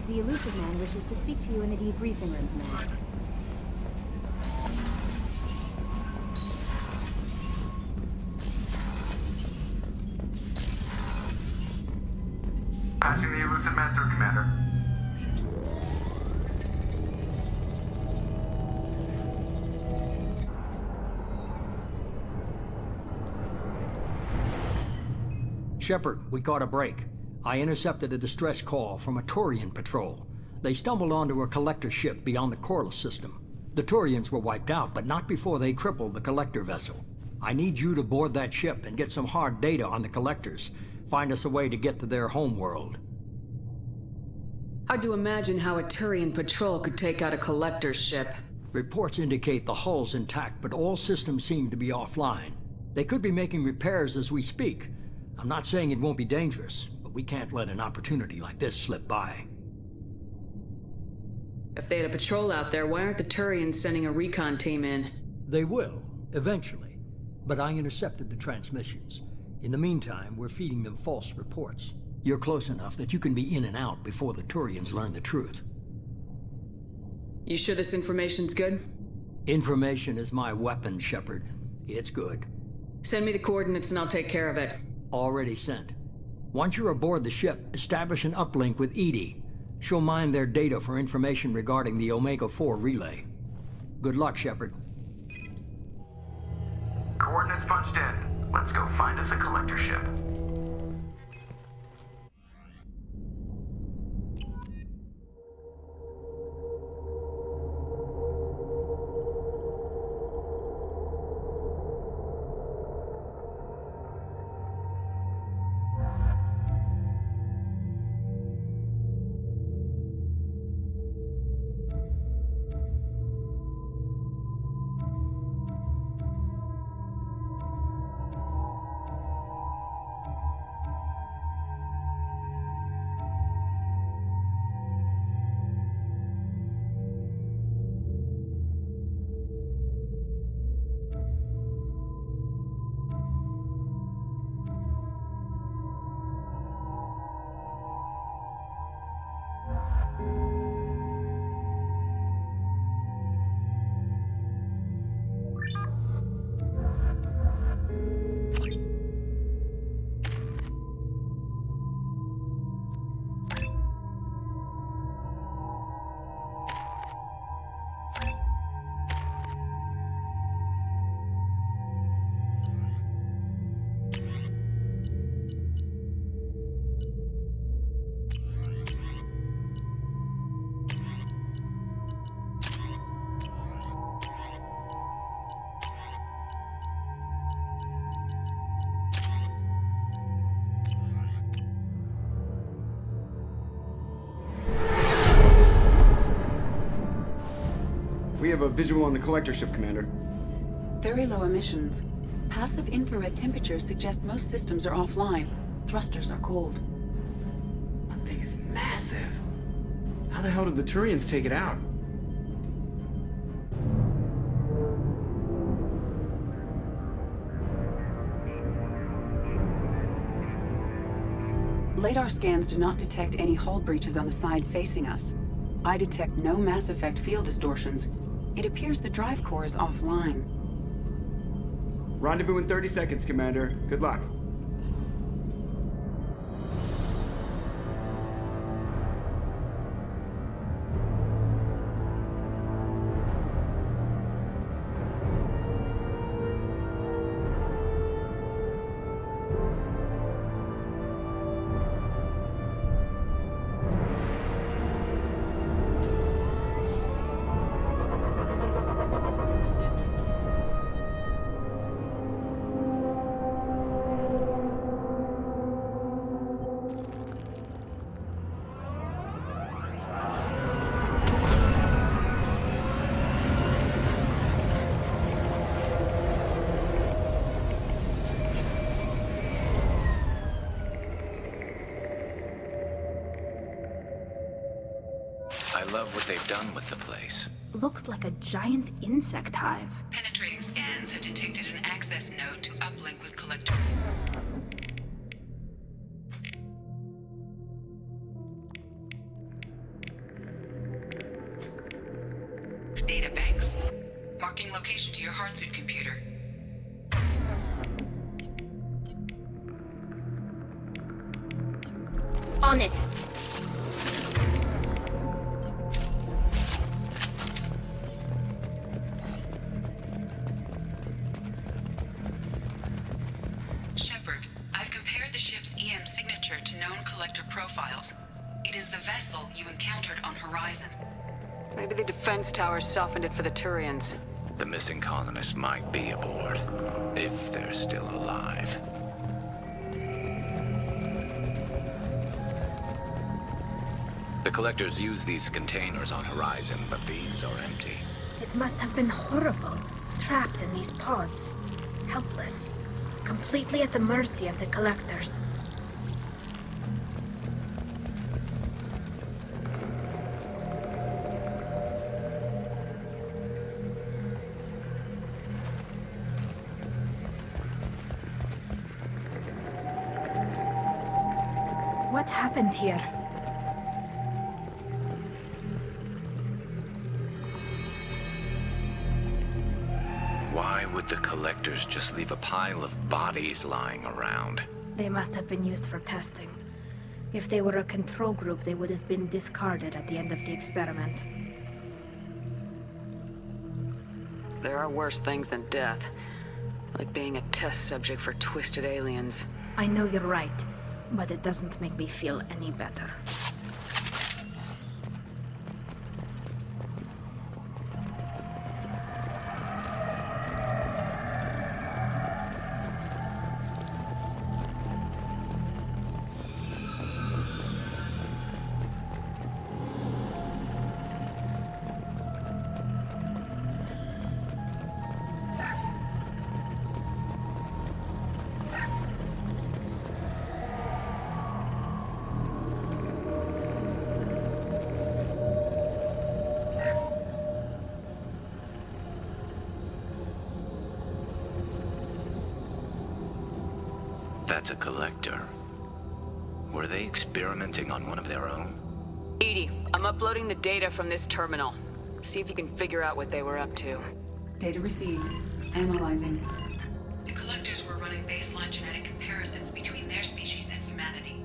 The elusive man wishes to speak to you in the debriefing room, Commander. Patching the elusive man through, Commander. Shepard, we caught a break. I intercepted a distress call from a Turian patrol. They stumbled onto a collector ship beyond the Corliss system. The Turians were wiped out, but not before they crippled the collector vessel. I need you to board that ship and get some hard data on the collectors. Find us a way to get to their homeworld. Hard to imagine how a Turian patrol could take out a collector's ship. Reports indicate the hull's intact, but all systems seem to be offline. They could be making repairs as we speak. I'm not saying it won't be dangerous, but we can't let an opportunity like this slip by. If they had a patrol out there, why aren't the Turians sending a recon team in? They will, eventually. But I intercepted the transmissions. In the meantime, we're feeding them false reports. You're close enough that you can be in and out before the Turians learn the truth. You sure this information's good? Information is my weapon, Shepard. It's good. Send me the coordinates and I'll take care of it. Already sent. Once you're aboard the ship, establish an uplink with Edie. She'll mine their data for information regarding the Omega-4 relay. Good luck, Shepard. Coordinates punched in. Let's go find us a collector ship. We have a visual on the collector ship, Commander. Very low emissions. Passive infrared temperatures suggest most systems are offline. Thrusters are cold. That thing is massive. How the hell did the Turians take it out? Radar scans do not detect any hull breaches on the side facing us. I detect no Mass Effect field distortions. It appears the drive core is offline. Rendezvous in 30 seconds, Commander. Good luck. I love what they've done with the place. Looks like a giant insect hive. Penetrating scans have detected an access node to uplink with collector. Marking location to your hardsuit computer. On it. Shepard, I've compared the ship's EM signature to known collector profiles. It is the vessel you encountered on Horizon. Maybe the defense towers softened it for the Turians. The missing colonists might be aboard, if they're still alive. The collectors use these containers on Horizon, but these are empty. It must have been horrible, trapped in these pods, helpless, completely at the mercy of the collectors. What happened here? Why would the collectors just leave a pile of bodies lying around? They must have been used for testing. If they were a control group, they would have been discarded at the end of the experiment. There are worse things than death. Like being a test subject for twisted aliens. I know you're right, but it doesn't make me feel any better. That's a collector. Were they experimenting on one of their own? Edie, I'm uploading the data from this terminal. See if you can figure out what they were up to. Data received. Analyzing. The collectors were running baseline genetic comparisons between their species and humanity.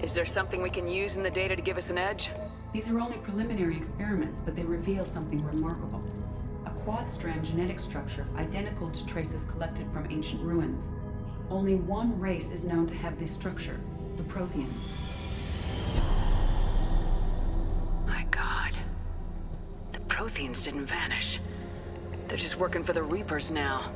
Is there something we can use in the data to give us an edge? These are only preliminary experiments, but they reveal something remarkable. A quad-strand genetic structure identical to traces collected from ancient ruins. Only one race is known to have this structure, the Protheans. My God. The Protheans didn't vanish. They're just working for the Reapers now.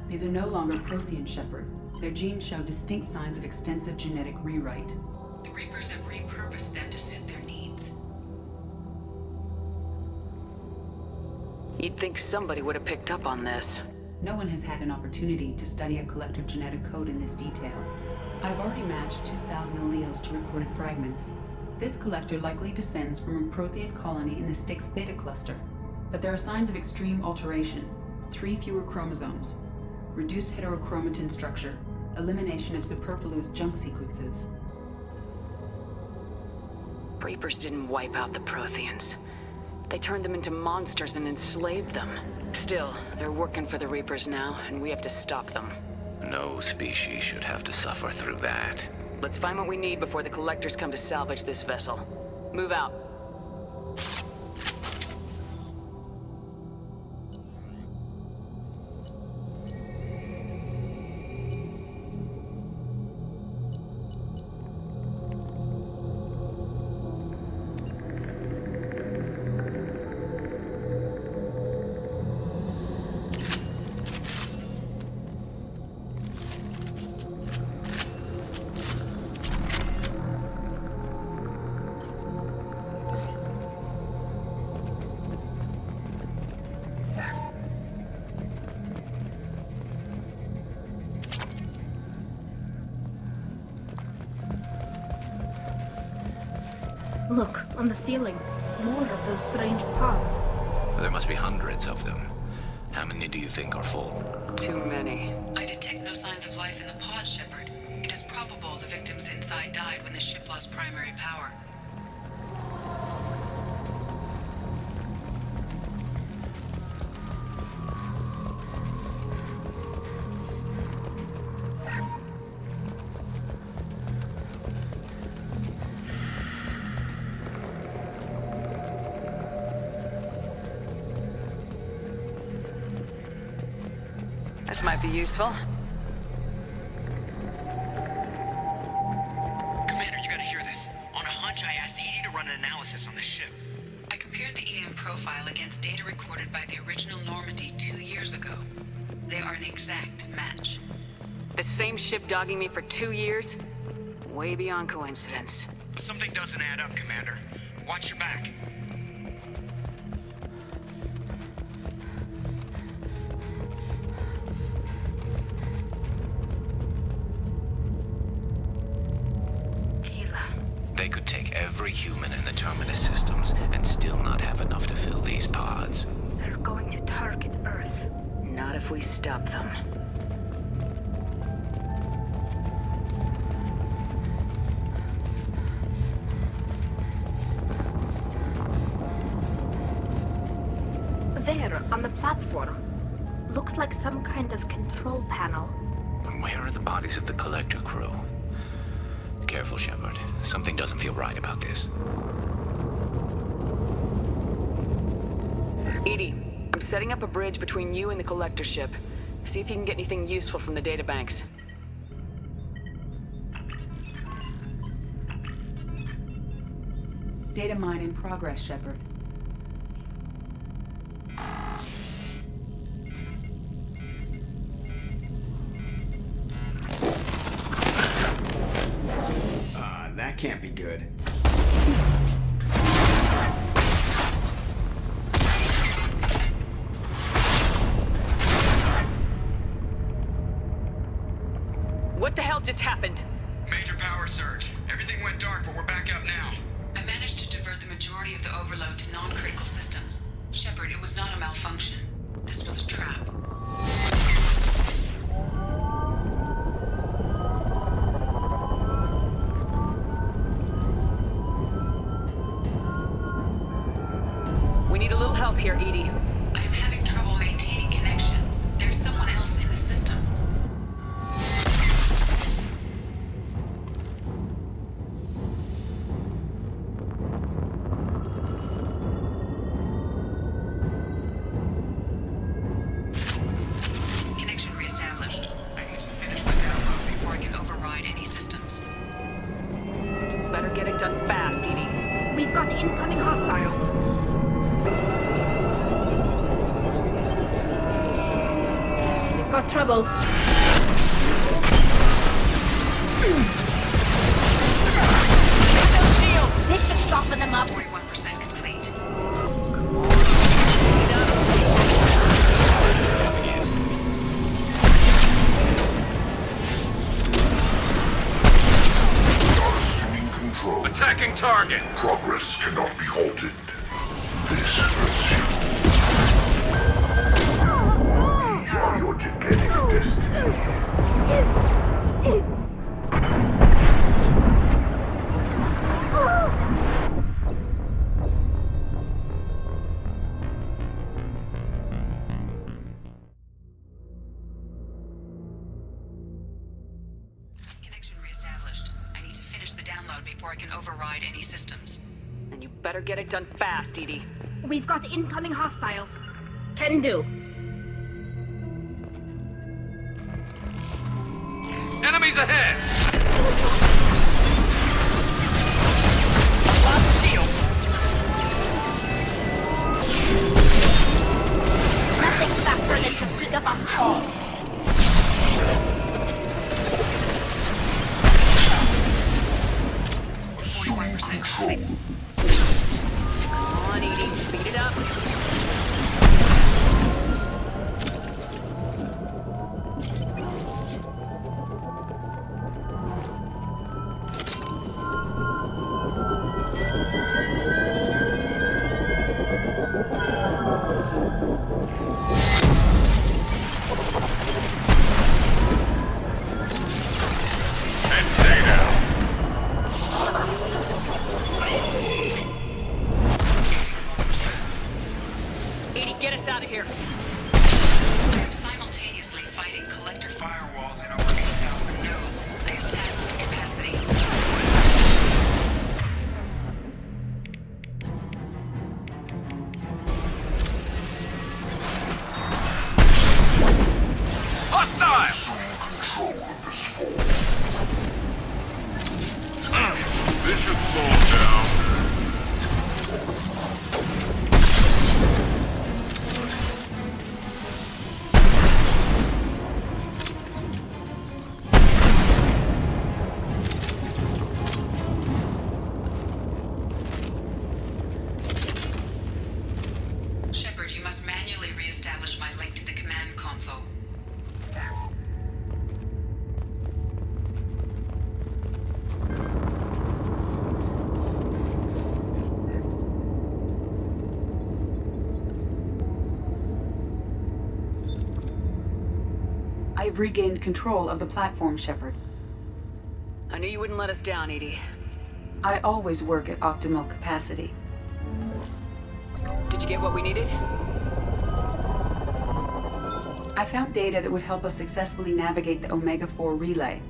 These are no longer Prothean, Shepard. Their genes show distinct signs of extensive genetic rewrite. The Reapers have repurposed them to suit their needs. You'd think somebody would have picked up on this. No one has had an opportunity to study a collective genetic code in this detail. I've already matched 2,000 alleles to recorded fragments. This collector likely descends from a Prothean colony in the Styx Theta cluster. But there are signs of extreme alteration. 3 fewer chromosomes. Reduced heterochromatin structure. Elimination of superfluous junk sequences. Reapers didn't wipe out the Protheans. They turned them into monsters and enslaved them. Still, they're working for the Reapers now, and we have to stop them. No species should have to suffer through that. Let's find what we need before the collectors come to salvage this vessel. Move out. Look, on the ceiling. More of those strange pods. There must be hundreds of them. How many do you think are full? Too many. I detect no signs of life in the pod, Shepard. It is probable the victims inside died when the ship lost primary power. This might be useful. Commander, you gotta hear this. On a hunch, I asked Edie to run an analysis on this ship. I compared the EM profile against data recorded by the original Normandy 2 years ago. They are an exact match. The same ship dogging me for 2 years? Way beyond coincidence. But something doesn't add up, Commander. Watch your back. They could take every human in the Terminus systems and still not have enough to fill these pods. They're going to target Earth. Not if we stop them. There, on the platform. Looks like some kind of control panel. Where are the bodies of the Collector crew? Careful, Shepard. Something doesn't feel right about this. Edie, I'm setting up a bridge between you and the Collector ship. See if you can get anything useful from the databanks. Data mine in progress, Shepard. That can't be good. What the hell just happened? Major power surge. Everything went dark, but we're back up now. I managed to divert the majority of the overload to non-critical systems. Shepard, it was not a malfunction. This was a trap. We need a little help here, Edie. I am having trouble maintaining connection. There's someone else in the system. Connection reestablished. I need to finish the download before I can override any systems. Better get it done fast, Edie. We've got incoming hostile. Got trouble. This should soften them up. 41% complete. Assuming control. Attacking target! Progress cannot be halted. This hurts you. Your genetic destiny. Connection reestablished. I need to finish the download before I can override any systems. And you better get it done fast, Edie. We've got incoming hostiles. Can do. Enemies ahead! Nothing faster than to pick up a call. Assuming control. Come on, Edie. Speed it up. Edie, get us out of here. I'm simultaneously fighting collector firewalls in over 8,000 nodes. They have tasked capacity. This should slow him down. Shepard, you must manually re-establish my link to the command console. I've regained control of the platform, Shepard. I knew you wouldn't let us down, Edie. I always work at optimal capacity. Did you get what we needed? I found data that would help us successfully navigate the Omega-4 relay.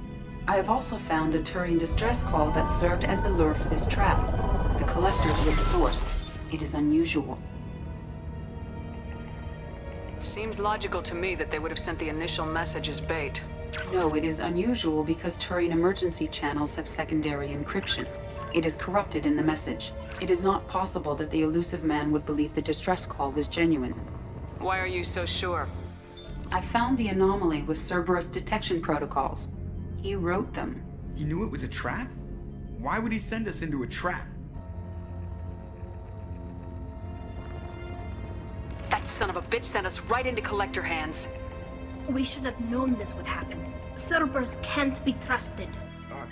I have also found a Turian distress call that served as the lure for this trap. The collectors were the source. It is unusual. It seems logical to me that they would have sent the initial message as bait. No, it is unusual because Turian emergency channels have secondary encryption. It is corrupted in the message. It is not possible that the elusive man would believe the distress call was genuine. Why are you so sure? I found the anomaly with Cerberus detection protocols. He wrote them. He knew it was a trap? Why would he send us into a trap? That son of a bitch sent us right into Collector hands. We should have known this would happen. Cerberus can't be trusted.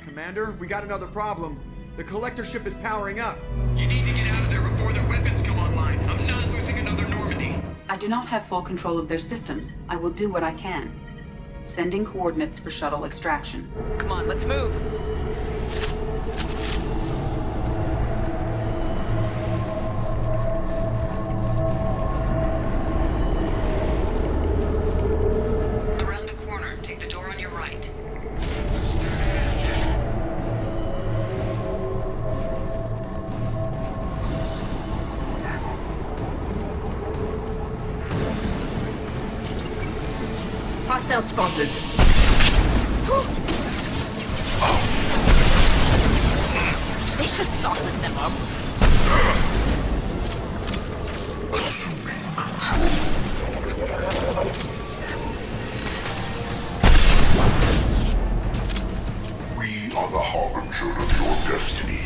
Commander, we got another problem. The collector ship is powering up. You need to get out of there before their weapons come online. I'm not losing another Normandy. I do not have full control of their systems. I will do what I can. Sending coordinates for shuttle extraction. Come on, let's move. Around the corner, take the door on your right. Hostile spotted. They should soften them up. We are the harbinger of your destiny.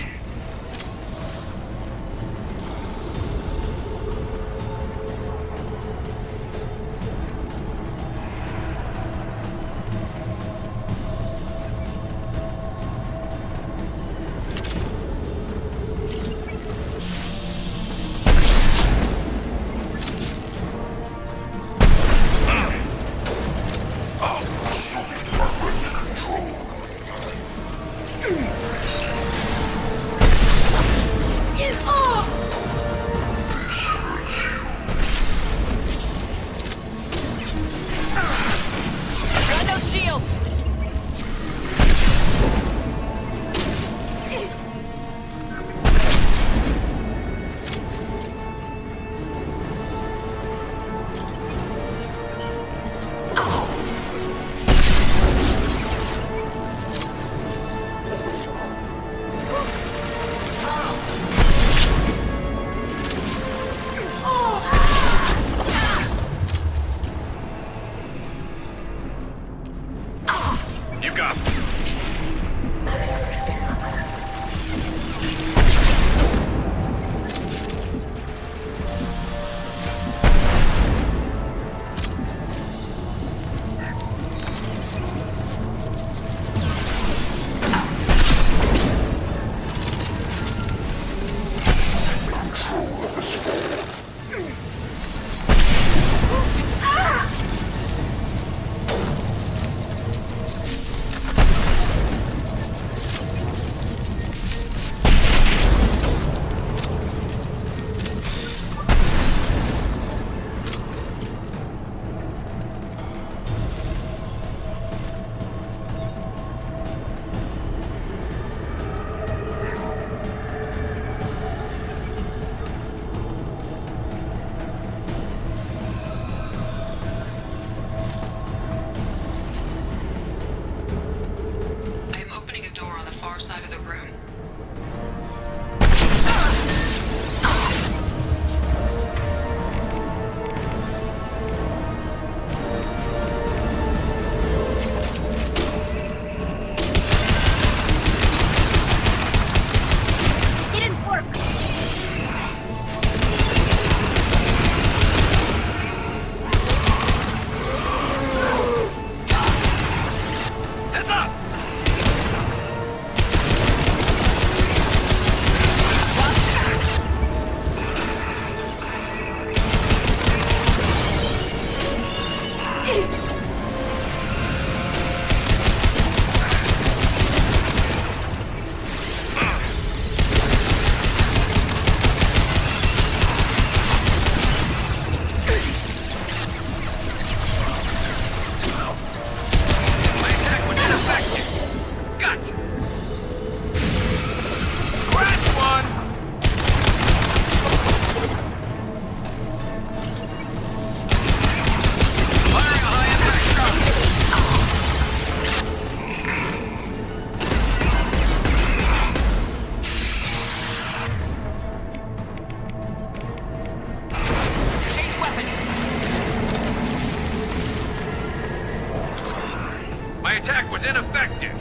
ineffective.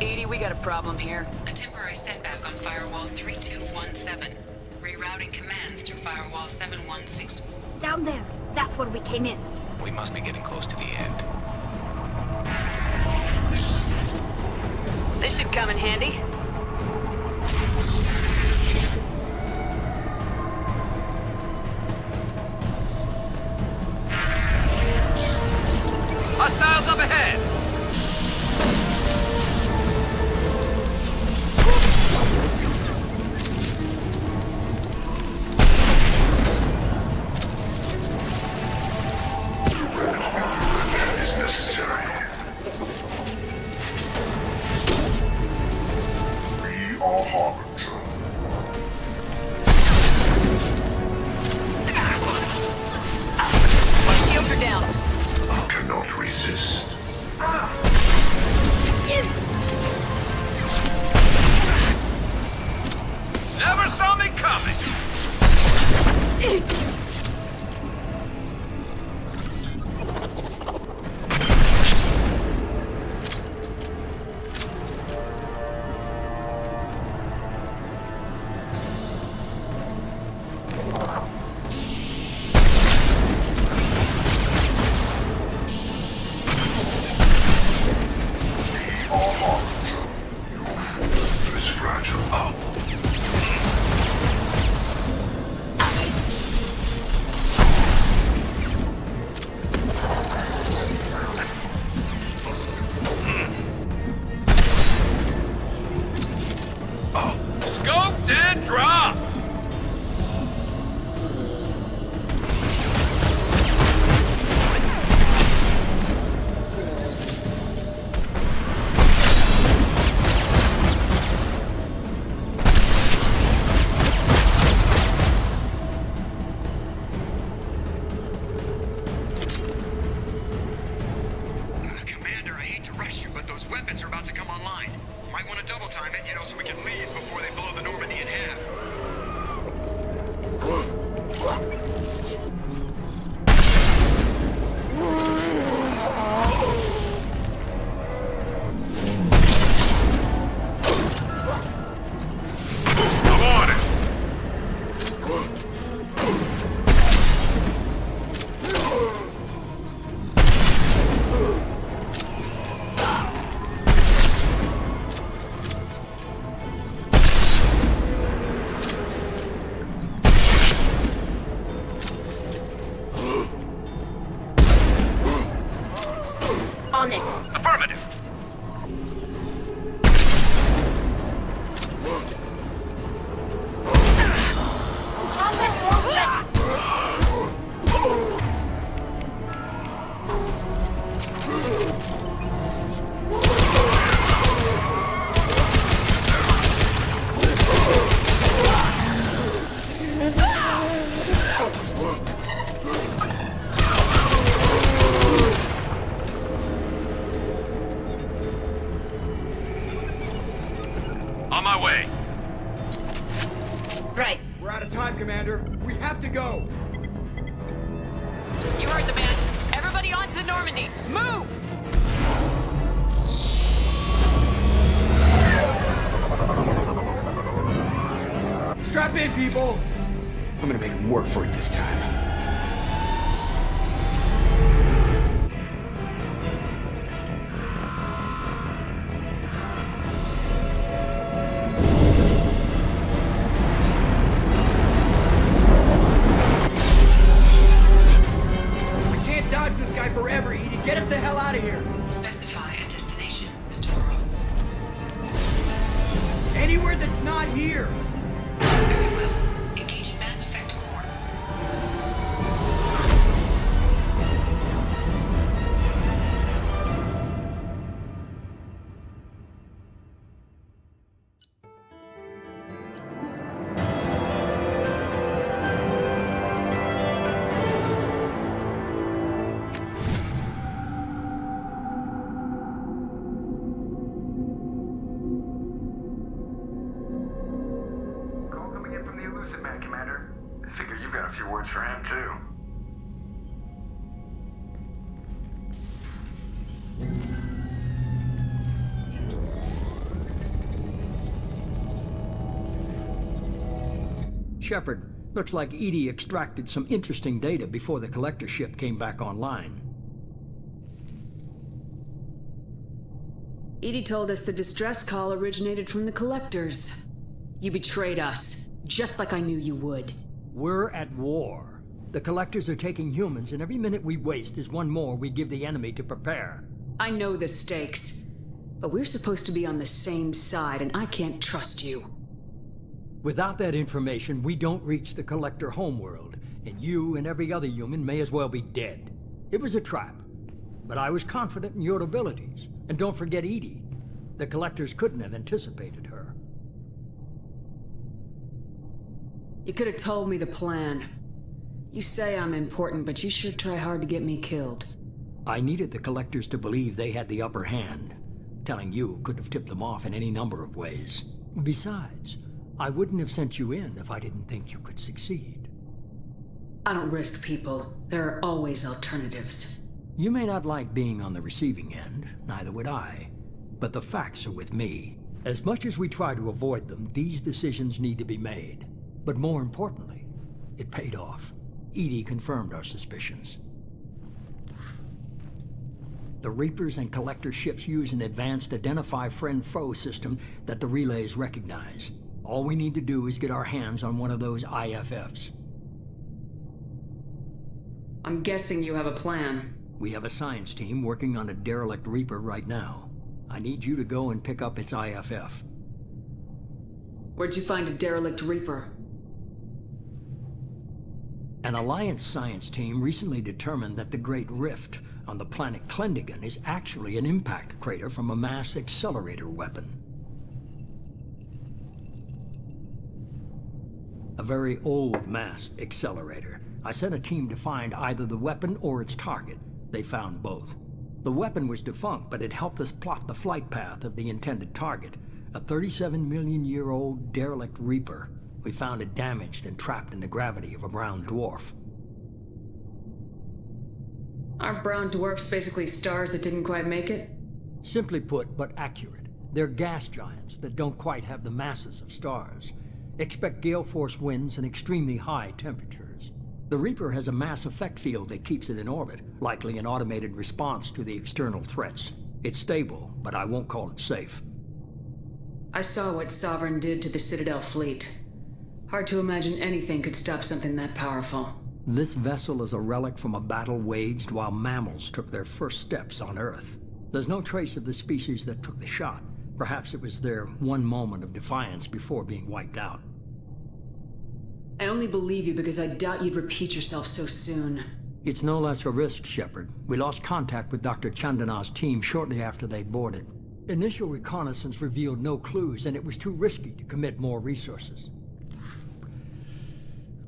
Edie, we got a problem here. A temporary setback on Firewall 3217. Rerouting commands through Firewall 716. Down there. That's where we came in. We must be getting close to the end. This should come in handy. Hostiles up ahead! Is necessary. We are Harbinger. My shields are down. I cannot resist. Never saw me coming! Is fragile. Scoped and dropped! Commander, I hate to rush you, but those weapons are about to come online. Might want to double time it, so we can leave before they blow the Normandy in half. I'm on it! On it. Affirmative! On my way. Right. We're out of time, Commander. We have to go. You heard the man. Everybody onto the Normandy. Move! Strap in, people. I'm gonna make them work for it this time. We can't dodge this guy forever, Edie. Get us the hell out of here. Specify a destination, Mr. Burrow. Anywhere that's not here. Very well. Engage in Mass Effect core. Call coming in from the Elusive Man, Commander. I figure you've got a few words for him, too. Shepard, looks like Edie extracted some interesting data before the collector ship came back online. Edie told us the distress call originated from the collectors. You betrayed us, just like I knew you would. We're at war. The collectors are taking humans, and every minute we waste is one more we give the enemy to prepare. I know the stakes, but we're supposed to be on the same side, and I can't trust you. Without that information, we don't reach the collector homeworld, and you and every other human may as well be dead. It was a trap, but I was confident in your abilities. And don't forget Edie. The collectors couldn't have anticipated her. You could have told me the plan. You say I'm important, but you sure try hard to get me killed. I needed the collectors to believe they had the upper hand. Telling you could have tipped them off in any number of ways. Besides, I wouldn't have sent you in if I didn't think you could succeed. I don't risk people. There are always alternatives. You may not like being on the receiving end, neither would I. But the facts are with me. As much as we try to avoid them, these decisions need to be made. But more importantly, it paid off. Edie confirmed our suspicions. The Reapers and Collector ships use an advanced identify friend-foe system that the relays recognize. All we need to do is get our hands on one of those IFFs. I'm guessing you have a plan. We have a science team working on a derelict Reaper right now. I need you to go and pick up its IFF. Where'd you find a derelict Reaper? An Alliance science team recently determined that the Great Rift on the planet Klendigan is actually an impact crater from a mass accelerator weapon. A very old mass accelerator. I sent a team to find either the weapon or its target. They found both. The weapon was defunct, but it helped us plot the flight path of the intended target, a 37-million-year-old derelict Reaper. We found it damaged and trapped in the gravity of a brown dwarf. Aren't brown dwarfs basically stars that didn't quite make it? Simply put, but accurate. They're gas giants that don't quite have the masses of stars. Expect gale force winds and extremely high temperatures. The Reaper has a mass effect field that keeps it in orbit, likely an automated response to the external threats. It's stable, but I won't call it safe. I saw what Sovereign did to the Citadel fleet. Hard to imagine anything could stop something that powerful. This vessel is a relic from a battle waged while mammals took their first steps on Earth. There's no trace of the species that took the shot. Perhaps it was their one moment of defiance before being wiped out. I only believe you because I doubt you'd repeat yourself so soon. It's no less a risk, Shepard. We lost contact with Dr. Chandana's team shortly after they boarded. Initial reconnaissance revealed no clues, and it was too risky to commit more resources.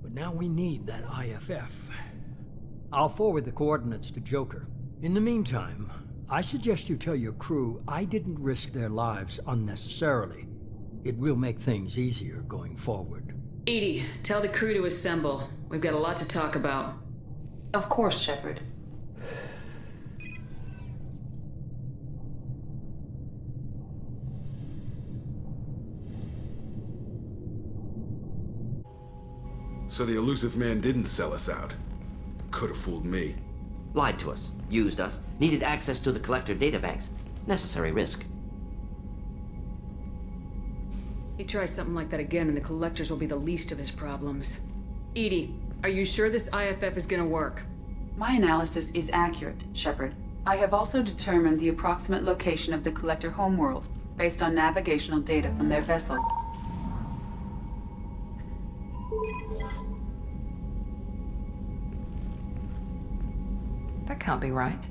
But now we need that IFF. I'll forward the coordinates to Joker. In the meantime, I suggest you tell your crew I didn't risk their lives unnecessarily. It will make things easier going forward. Edie, tell the crew to assemble. We've got a lot to talk about. Of course, Shepard. So the elusive man didn't sell us out. Could have fooled me. Lied to us, used us, needed access to the Collector databanks. Necessary risk. He tries something like that again and the Collectors will be the least of his problems. Edie, are you sure this IFF is gonna work? My analysis is accurate, Shepard. I have also determined the approximate location of the Collector homeworld, based on navigational data from their vessel. That can't be right.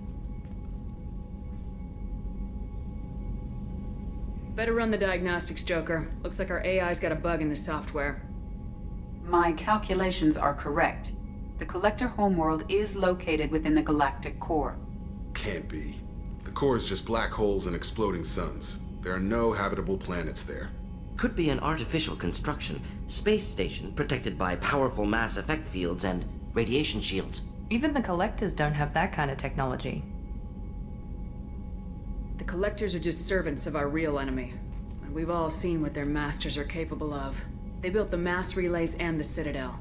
Better run the diagnostics, Joker. Looks like our AI's got a bug in the software. My calculations are correct. The Collector homeworld is located within the galactic core. Can't be. The core is just black holes and exploding suns. There are no habitable planets there. Could be an artificial construction, space station protected by powerful mass effect fields and radiation shields. Even the Collectors don't have that kind of technology. Collectors are just servants of our real enemy. And we've all seen what their masters are capable of. They built the mass relays and the Citadel.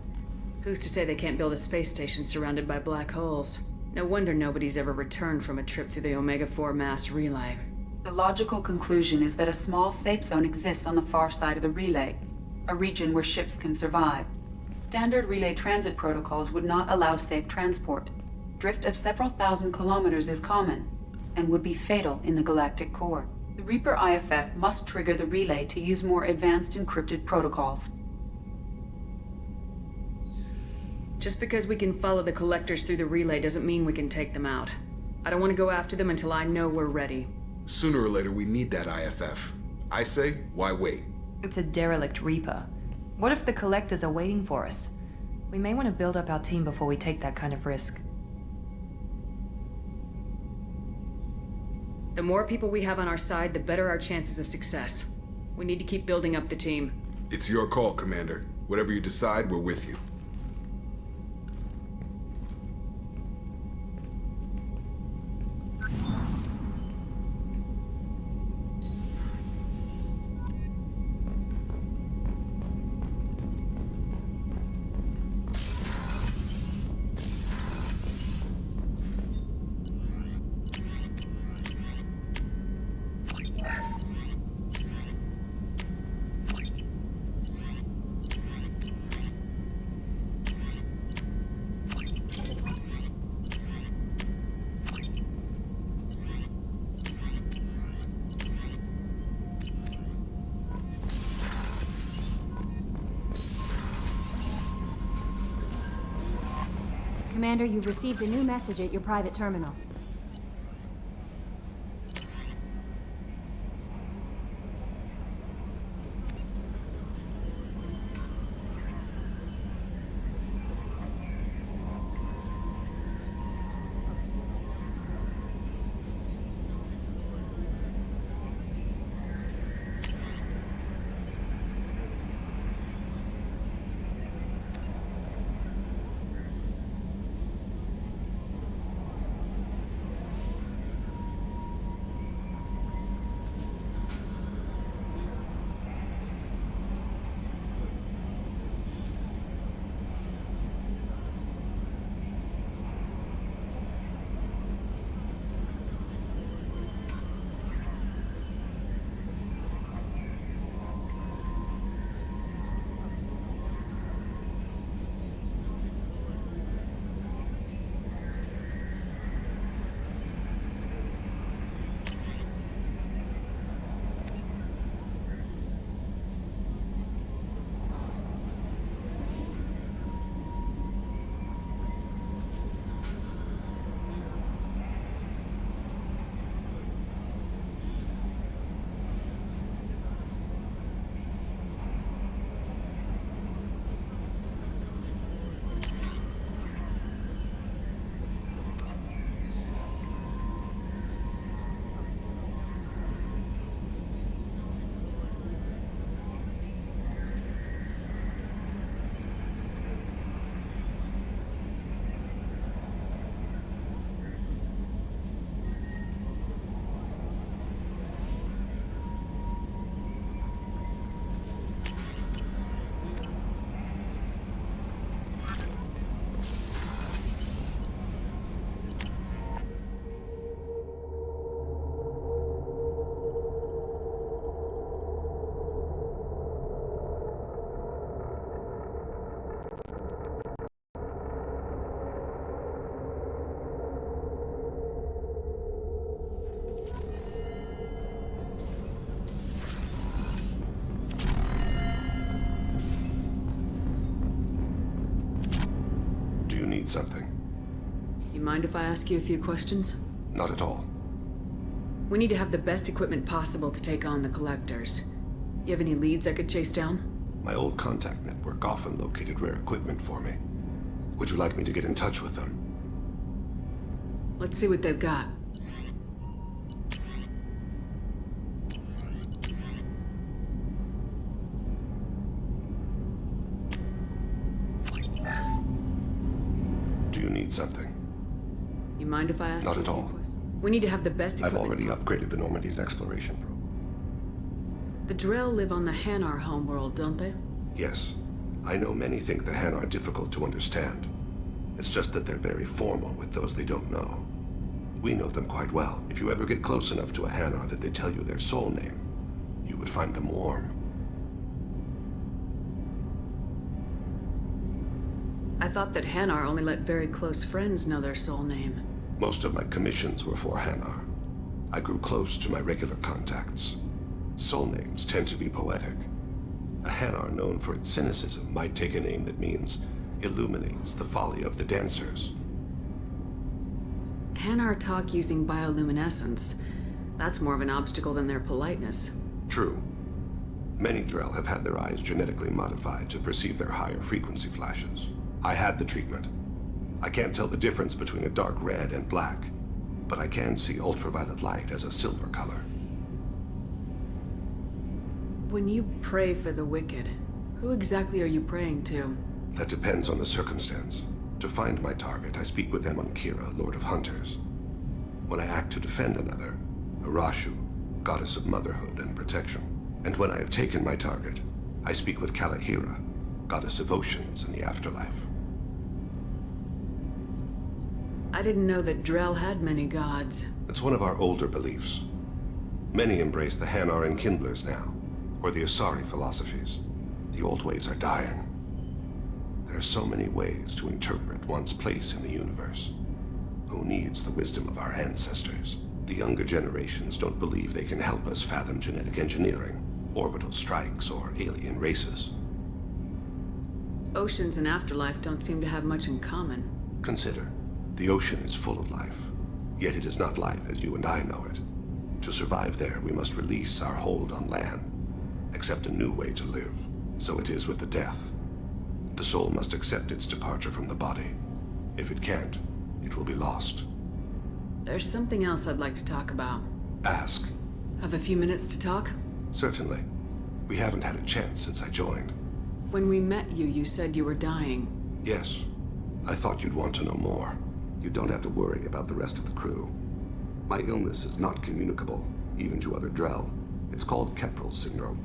Who's to say they can't build a space station surrounded by black holes? No wonder nobody's ever returned from a trip through the Omega-4 mass relay. The logical conclusion is that a small safe zone exists on the far side of the relay, a region where ships can survive. Standard relay transit protocols would not allow safe transport. Drift of several thousand kilometers is common, and would be fatal in the galactic core. The Reaper IFF must trigger the relay to use more advanced encrypted protocols. Just because we can follow the Collectors through the relay doesn't mean we can take them out. I don't want to go after them until I know we're ready. Sooner or later, we need that IFF. I say, why wait? It's a derelict Reaper. What if the Collectors are waiting for us? We may want to build up our team before we take that kind of risk. The more people we have on our side, the better our chances of success. We need to keep building up the team. It's your call, Commander. Whatever you decide, we're with you. Commander, you've received a new message at your private terminal. Something. You mind if I ask you a few questions? Not at all. We need to have the best equipment possible to take on the Collectors. You have any leads I could chase down? My old contact network often located rare equipment for me. Would you like me to get in touch with them? Let's see what they've got. Do you need something? You mind if I ask Not you at all. We need to have the best I've equipment. already upgraded the Normandy's exploration probe. The Drell live on the Hanar homeworld, don't they? Yes. I know many think the Han are difficult to understand. It's just that they're very formal with those they don't know. We know them quite well. If you ever get close enough to a Hanar that they tell you their soul name, you would find them warm. I thought that Hanar only let very close friends know their soul name. Most of my commissions were for Hanar. I grew close to my regular contacts. Soul names tend to be poetic. A Hanar known for its cynicism might take a name that means illuminates the folly of the dancers. Hanar talk using bioluminescence. That's more of an obstacle than their politeness. True. Many Drell have had their eyes genetically modified to perceive their higher frequency flashes. I had the treatment. I can't tell the difference between a dark red and black, but I can see ultraviolet light as a silver color. When you pray for the wicked, who exactly are you praying to? That depends on the circumstance. To find my target, I speak with Kira, Lord of Hunters. When I act to defend another, Arashu, Goddess of Motherhood and Protection. And when I have taken my target, I speak with Kalahira, Goddess of Oceans and the Afterlife. I didn't know that Drell had many gods. It's one of our older beliefs. Many embrace the Hanar and Kindlers now, or the Asari philosophies. The old ways are dying. There are so many ways to interpret one's place in the universe. Who needs the wisdom of our ancestors? The younger generations don't believe they can help us fathom genetic engineering, orbital strikes, or alien races. Oceans and Afterlife don't seem to have much in common. Consider, the ocean is full of life, yet it is not life as you and I know it. To survive there, we must release our hold on land, accept a new way to live. So it is with the death. The soul must accept its departure from the body. If it can't, it will be lost. There's something else I'd like to talk about. Ask. Have a few minutes to talk? Certainly. We haven't had a chance since I joined. When we met you, you said you were dying. Yes. I thought you'd want to know more. You don't have to worry about the rest of the crew. My illness is not communicable, even to other Drell. It's called Keprel syndrome.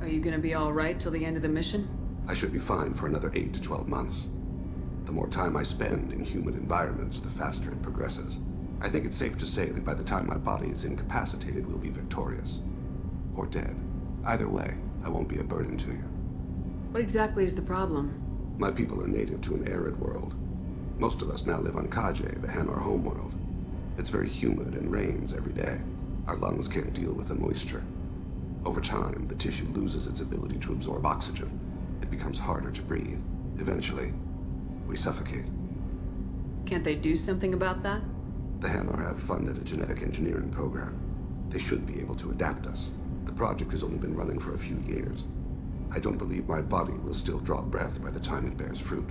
Are you gonna be all right till the end of the mission? I should be fine for another 8 to 12 months. The more time I spend in human environments, the faster it progresses. I think it's safe to say that by the time my body is incapacitated, we'll be victorious. Or dead. Either way, I won't be a burden to you. What exactly is the problem? My people are native to an arid world. Most of us now live on Kaje, the Hanar homeworld. It's very humid and rains every day. Our lungs can't deal with the moisture. Over time, the tissue loses its ability to absorb oxygen. It becomes harder to breathe. Eventually, we suffocate. Can't they do something about that? The Hanar have funded a genetic engineering program. They should be able to adapt us. The project has only been running for a few years. I don't believe my body will still draw breath by the time it bears fruit.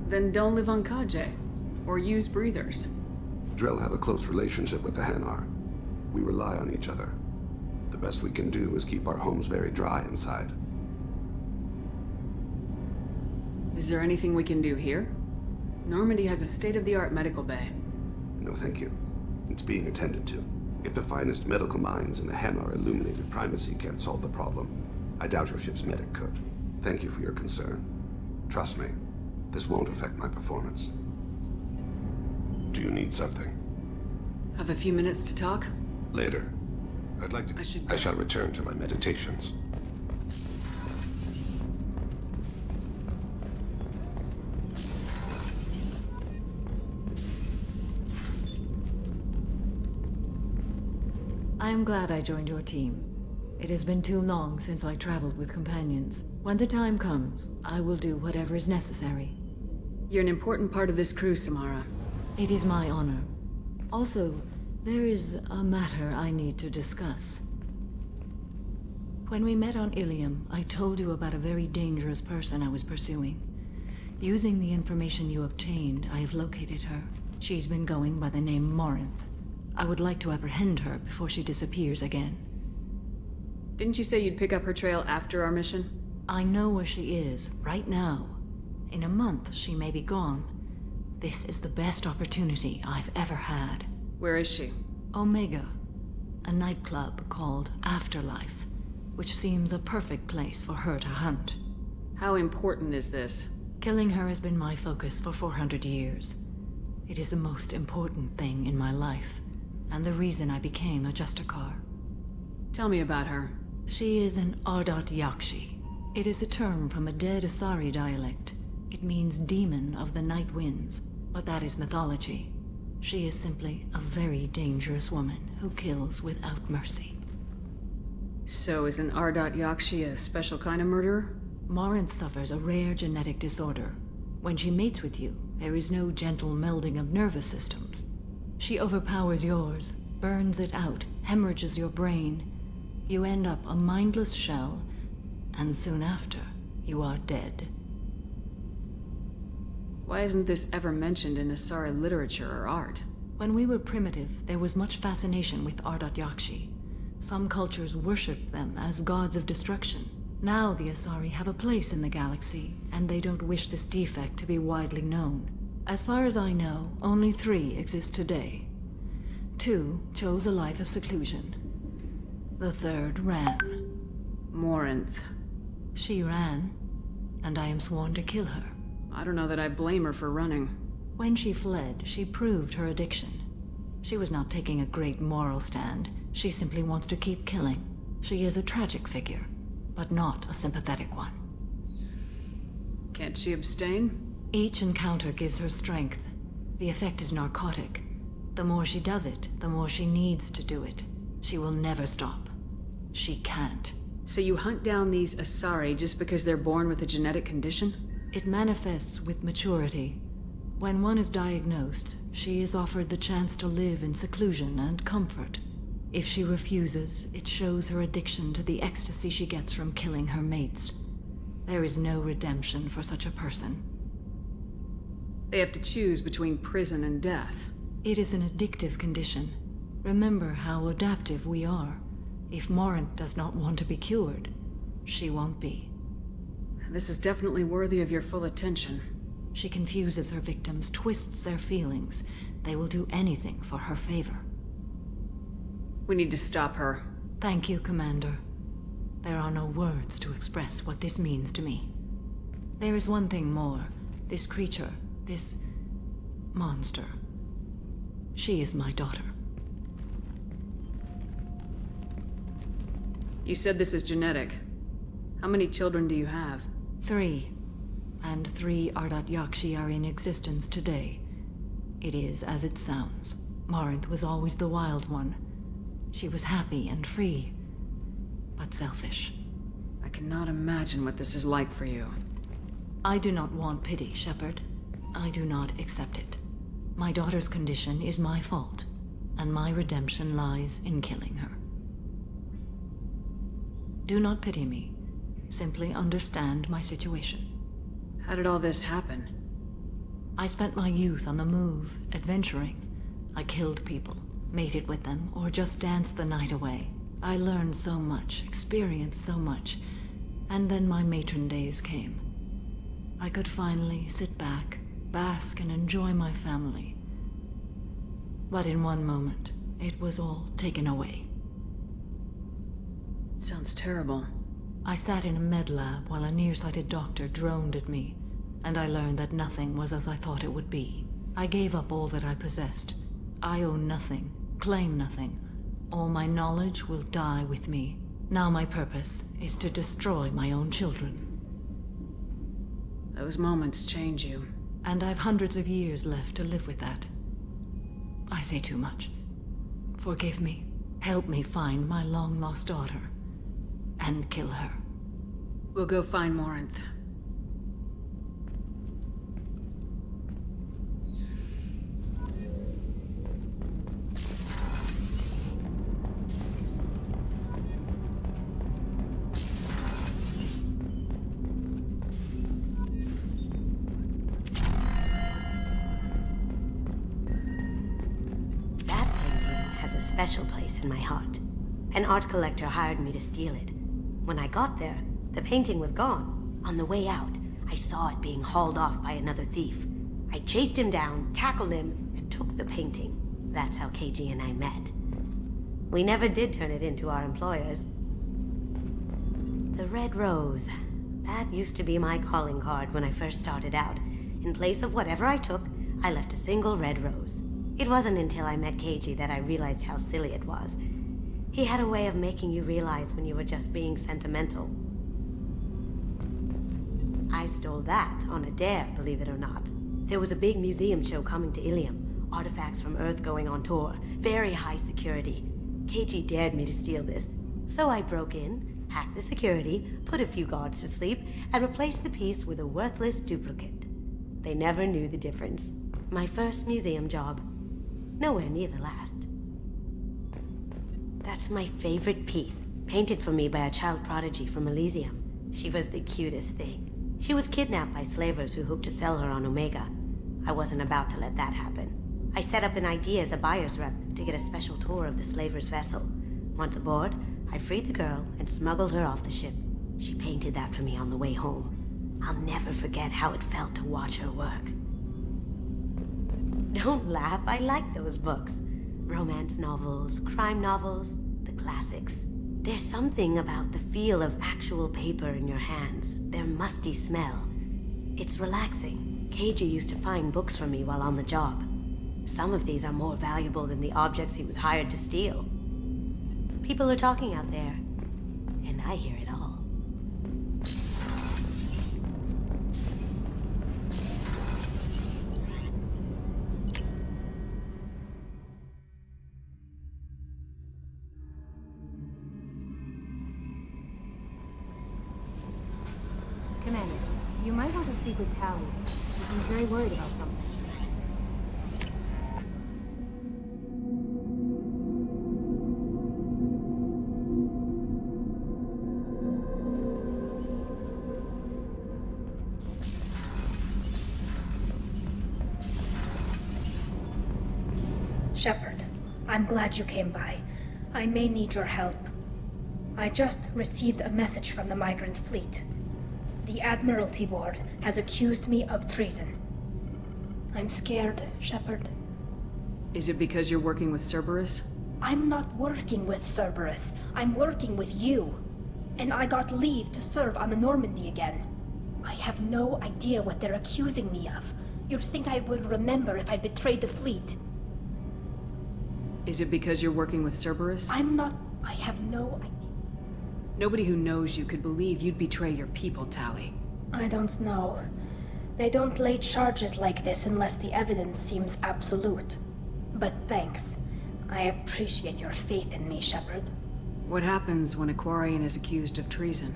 Then don't live on Kaje. Or use breathers. Drell have a close relationship with the Hanar. We rely on each other. The best we can do is keep our homes very dry inside. Is there anything we can do here? Normandy has a state-of-the-art medical bay. No, thank you. It's being attended to. If the finest medical minds in the Hanar illuminated primacy can't solve the problem, I doubt your ship's medic could. Thank you for your concern. Trust me, this won't affect my performance. Do you need something? Have a few minutes to talk? Later. I'd like to... I shall return to my meditations. I am glad I joined your team. It has been too long since I traveled with companions. When the time comes, I will do whatever is necessary. You're an important part of this crew, Samara. It is my honor. Also, there is a matter I need to discuss. When we met on Ilium, I told you about a very dangerous person I was pursuing. Using the information you obtained, I have located her. She's been going by the name Morinth. I would like to apprehend her before she disappears again. Didn't you say you'd pick up her trail after our mission? I know where she is, right now. In a month, she may be gone. This is the best opportunity I've ever had. Where is she? Omega, a nightclub called Afterlife, which seems a perfect place for her to hunt. How important is this? Killing her has been my focus for 400 years. It is the most important thing in my life, and the reason I became a Justicar. Tell me about her. She is an Ardat Yakshi. It is a term from a dead Asari dialect. It means demon of the night winds, but that is mythology. She is simply a very dangerous woman who kills without mercy. So is an Ardat Yakshi a special kind of murderer? Morinth suffers a rare genetic disorder. When she mates with you, there is no gentle melding of nervous systems. She overpowers yours, burns it out, hemorrhages your brain. You end up a mindless shell, and soon after, you are dead. Why isn't this ever mentioned in Asari literature or art? When we were primitive, there was much fascination with Ardat Yakshi. Some cultures worshipped them as gods of destruction. Now the Asari have a place in the galaxy, and they don't wish this defect to be widely known. As far as I know, only 3 exist today. 2 chose a life of seclusion. The 3rd ran. Morinth. She ran, and I am sworn to kill her. I don't know that I blame her for running. When she fled, she proved her addiction. She was not taking a great moral stand. She simply wants to keep killing. She is a tragic figure, but not a sympathetic one. Can't she abstain? Each encounter gives her strength. The effect is narcotic. The more she does it, the more she needs to do it. She will never stop. She can't. So you hunt down these Asari just because they're born with a genetic condition? It manifests with maturity. When one is diagnosed, she is offered the chance to live in seclusion and comfort. If she refuses, it shows her addiction to the ecstasy she gets from killing her mates. There is no redemption for such a person. They have to choose between prison and death. It is an addictive condition. Remember how adaptive we are. If Morinth does not want to be cured, she won't be. This is definitely worthy of your full attention. She confuses her victims, twists their feelings. They will do anything for her favor. We need to stop her. Thank you, Commander. There are no words to express what this means to me. There is one thing more. This creature, this monster. She is my daughter. You said this is genetic. How many children do you have? 3. And 3 Ardat Yakshi are in existence today. It is as it sounds. Morinth was always the wild one. She was happy and free, but selfish. I cannot imagine what this is like for you. I do not want pity, Shepard. I do not accept it. My daughter's condition is my fault, and my redemption lies in killing her. Do not pity me. Simply understand my situation. How did all this happen? I spent my youth on the move, adventuring. I killed people, mated with them, or just danced the night away. I learned so much, experienced so much, and then my matron days came. I could finally sit back, bask and enjoy my family. But in one moment, it was all taken away. It sounds terrible. I sat in a med lab while a nearsighted doctor droned at me, and I learned that nothing was as I thought it would be. I gave up all that I possessed. I own nothing, claim nothing. All my knowledge will die with me. Now my purpose is to destroy my own children. Those moments change you. And I've hundreds of years left to live with that. I say too much. Forgive me. Help me find my long-lost daughter. And kill her. We'll go find Morinth. That painting has a special place in my heart. An art collector hired me to steal it. When I got there, the painting was gone. On the way out, I saw it being hauled off by another thief. I chased him down, tackled him, and took the painting. That's how KG and I met. We never did turn it into our employers. The Red Rose. That used to be my calling card when I first started out. In place of whatever I took, I left a single red rose. It wasn't until I met KG that I realized how silly it was. He had a way of making you realize when you were just being sentimental. I stole that on a dare, believe it or not. There was a big museum show coming to Ilium. Artifacts from Earth going on tour. Very high security. KG dared me to steal this. So I broke in, hacked the security, put a few guards to sleep, and replaced the piece with a worthless duplicate. They never knew the difference. My first museum job. Nowhere near the last. That's my favorite piece, painted for me by a child prodigy from Elysium. She was the cutest thing. She was kidnapped by slavers who hoped to sell her on Omega. I wasn't about to let that happen. I set up an ID as a buyer's rep to get a special tour of the slaver's vessel. Once aboard, I freed the girl and smuggled her off the ship. She painted that for me on the way home. I'll never forget how it felt to watch her work. Don't laugh, I like those books. Romance novels, crime novels, the classics. There's something about the feel of actual paper in your hands, their musty smell. It's relaxing. KG used to find books for me while on the job. Some of these are more valuable than the objects he was hired to steal. People are talking out there, and I hear it all. Commander, you might want to speak with Tally. She seems very worried about something. Shepard, I'm glad you came by. I may need your help. I just received a message from the migrant fleet. The Admiralty Board has accused me of treason. I'm scared, Shepard. Is it because you're working with Cerberus? I'm not working with Cerberus. I'm working with you. And I got leave to serve on the Normandy again. I have no idea what they're accusing me of. You'd think I would remember if I betrayed the fleet. Is it because you're working with Cerberus? I have no idea. Nobody who knows you could believe you'd betray your people, Tally. I don't know. They don't lay charges like this unless the evidence seems absolute. But thanks. I appreciate your faith in me, Shepard. What happens when a Quarian is accused of treason?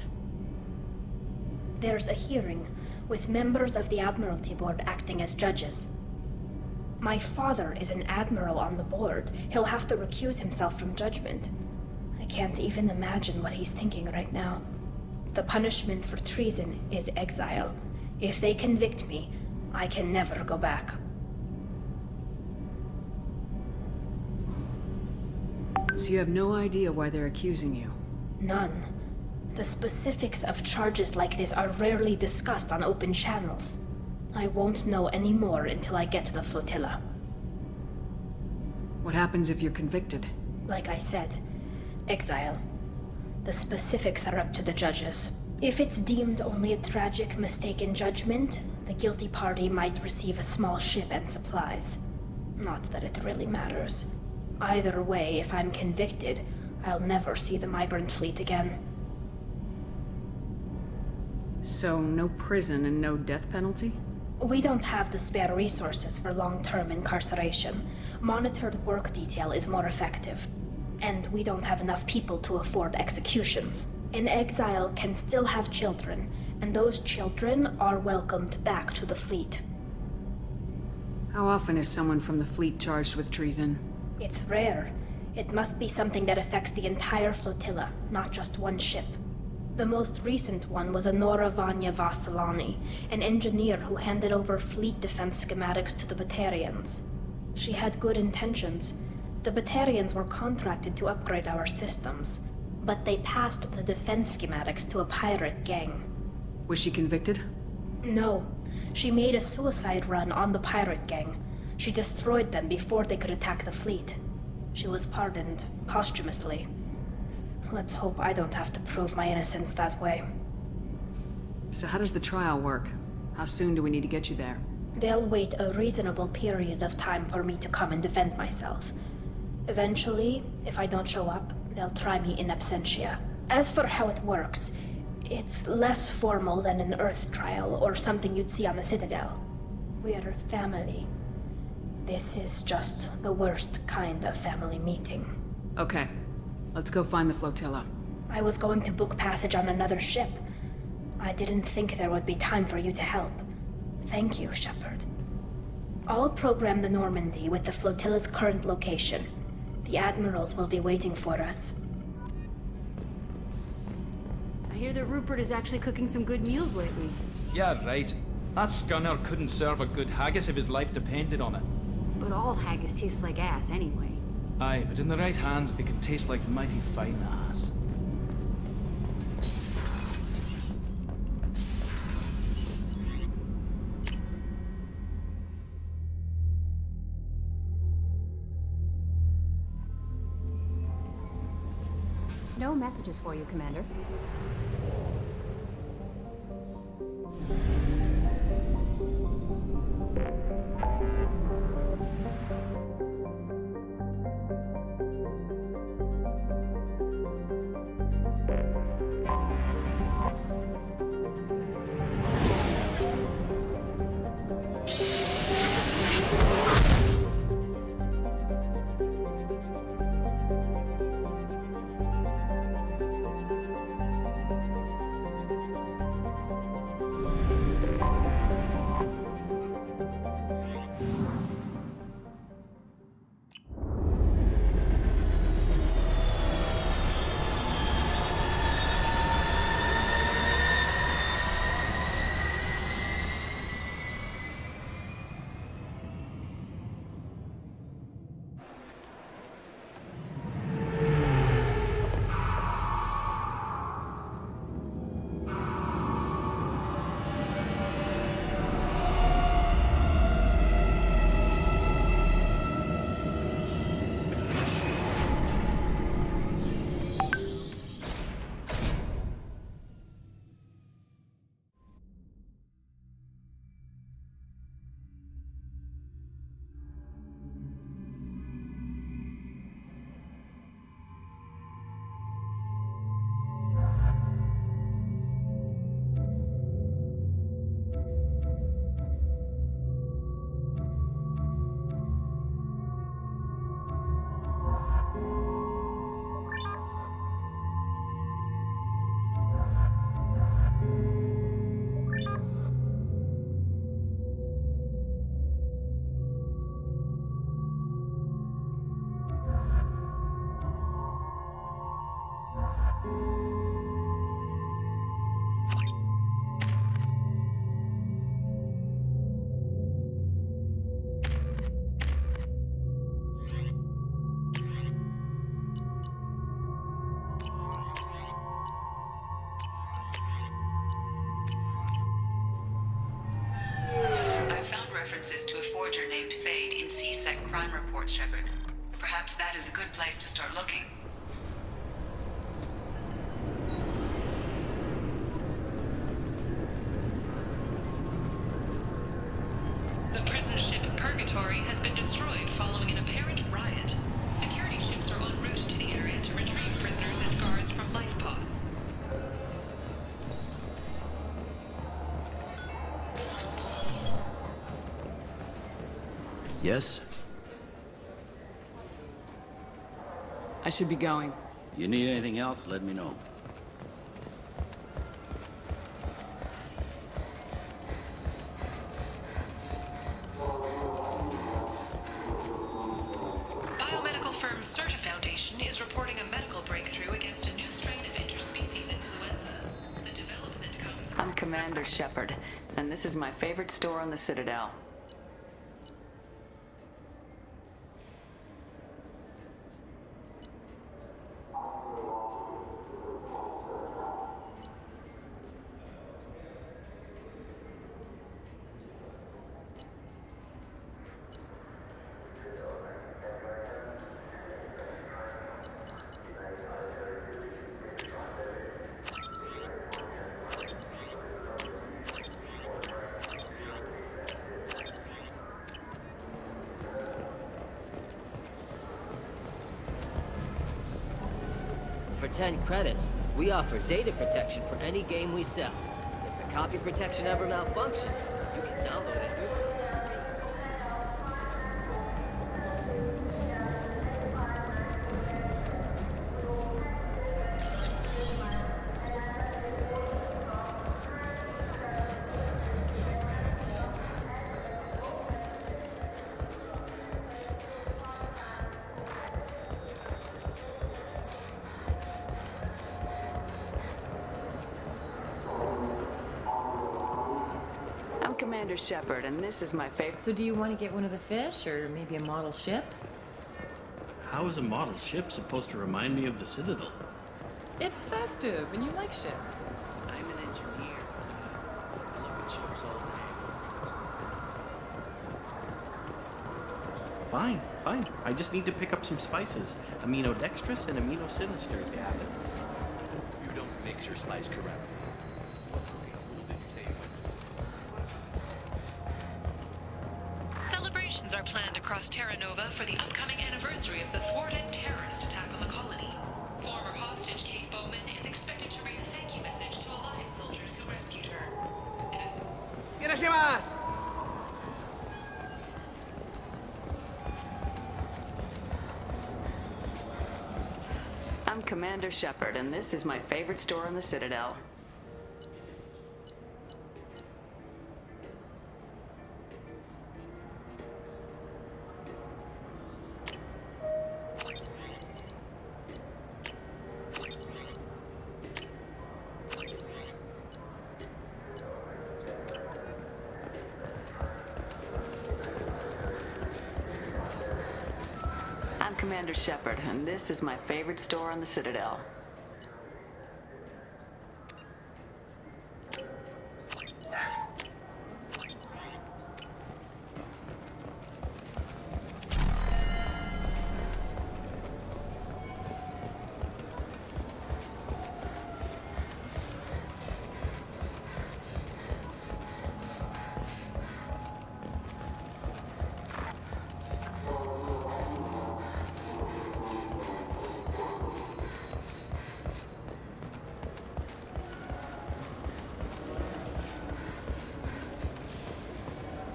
There's a hearing, with members of the Admiralty Board acting as judges. My father is an admiral on the board. He'll have to recuse himself from judgment. I can't even imagine what he's thinking right now. The punishment for treason is exile. If they convict me, I can never go back. So you have no idea why they're accusing you? None. The specifics of charges like this are rarely discussed on open channels. I won't know any more until I get to the flotilla. What happens if you're convicted? Like I said, exile. The specifics are up to the judges. If it's deemed only a tragic mistake in judgment, the guilty party might receive a small ship and supplies. Not that it really matters. Either way, if I'm convicted, I'll never see the migrant fleet again. So, no prison and no death penalty? We don't have the spare resources for long-term incarceration. Monitored work detail is more effective. And we don't have enough people to afford executions. An exile can still have children, and those children are welcomed back to the fleet. How often is someone from the fleet charged with treason? It's rare. It must be something that affects the entire flotilla, not just one ship. The most recent one was Honora Vanya Vassilani, an engineer who handed over fleet defense schematics to the Batarians. She had good intentions. The Batarians were contracted to upgrade our systems, but they passed the defense schematics to a pirate gang. Was she convicted? No. She made a suicide run on the pirate gang. She destroyed them before they could attack the fleet. She was pardoned posthumously. Let's hope I don't have to prove my innocence that way. So how does the trial work? How soon do we need to get you there? They'll wait a reasonable period of time for me to come and defend myself. Eventually, if I don't show up, they'll try me in absentia. As for how it works, it's less formal than an Earth trial or something you'd see on the Citadel. We're family. This is just the worst kind of family meeting. Okay, let's go find the flotilla. I was going to book passage on another ship. I didn't think there would be time for you to help. Thank you, Shepard. I'll program the Normandy with the flotilla's current location. The admirals will be waiting for us. I hear that Rupert is actually cooking some good meals lately. Yeah, right. That scunner couldn't serve a good haggis if his life depended on it. But all haggis tastes like ass anyway. Aye, but in the right hands, it can taste like mighty fine ass. No messages for you, Commander. References to a forger named Fade in C-Sec crime reports, Shepard. Perhaps that is a good place to start looking. The prison ship Purgatory has been destroyed following an apparent riot. Security ships are en route to the area to retrieve prisoners and guards from life pods. Yes? I should be going. You need anything else, let me know. Biomedical firm Certa Foundation is reporting a medical breakthrough against a new strain of interspecies influenza. The development comes... I'm Commander Shepard, and this is my favorite store on the Citadel. For 10 credits, we offer data protection for any game we sell. If the copy protection ever malfunctions, you can download it through. I'm Commander Shepard, and this is my favorite. So do you want to get one of the fish, or maybe a model ship? How is a model ship supposed to remind me of the Citadel? It's festive, and you like ships. I'm an engineer. I look at ships all day. Fine, fine. I just need to pick up some spices. Aminodextrous and aminosinister if you have it. You don't mix your spice correctly. Celebrations are planned across Terra Nova for the upcoming anniversary of the thwarted terrorist attack on the colony. Former hostage Kate Bowman is expected to read a thank you message to Alliance soldiers who rescued her. I'm Commander Shepard, and this is my favorite store on the Citadel. I'm Commander Shepard, and this is my favorite store on the Citadel.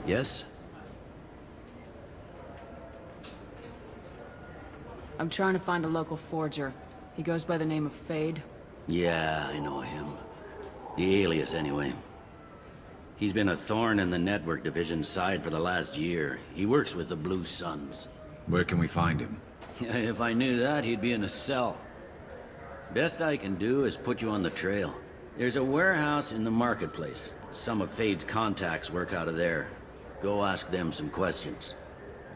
Yes? I'm trying to find a local forger. He goes by the name of Fade. Yeah, I know him. The alias, anyway. He's been a thorn in the network division's side for the last year. He works with the Blue Suns. Where can we find him? If I knew that, he'd be in a cell. Best I can do is put you on the trail. There's a warehouse in the marketplace. Some of Fade's contacts work out of there. Go ask them some questions.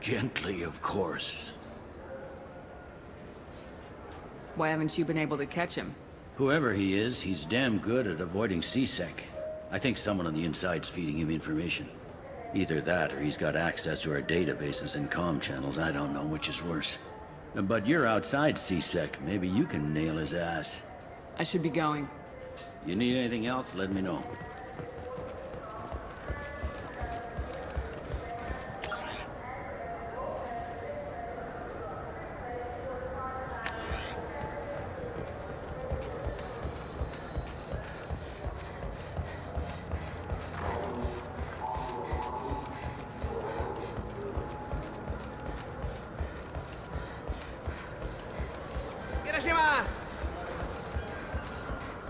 Gently, of course. Why haven't you been able to catch him? Whoever he is, he's damn good at avoiding CSEC. I think someone on the inside's feeding him information. Either that, or he's got access to our databases and comm channels. I don't know which is worse. But you're outside CSEC. Maybe you can nail his ass. I should be going. You need anything else, let me know.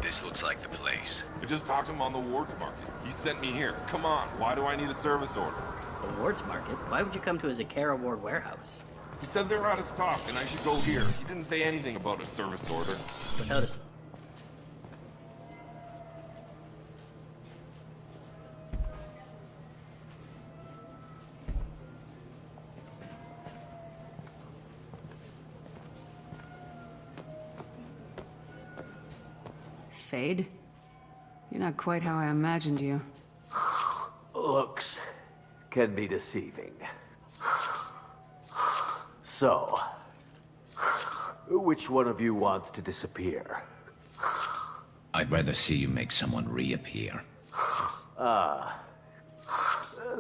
This looks like the place. I just talked to him on the Wards Market. He sent me here. Come on, why do I need a service order? The Wards Market? Why would you come to a Zakara Ward warehouse? He said they're out of stock and I should go here. He didn't say anything about a service order. Without us. Fade? You're not quite how I imagined you. Looks can be deceiving. So, which one of you wants to disappear? I'd rather see you make someone reappear.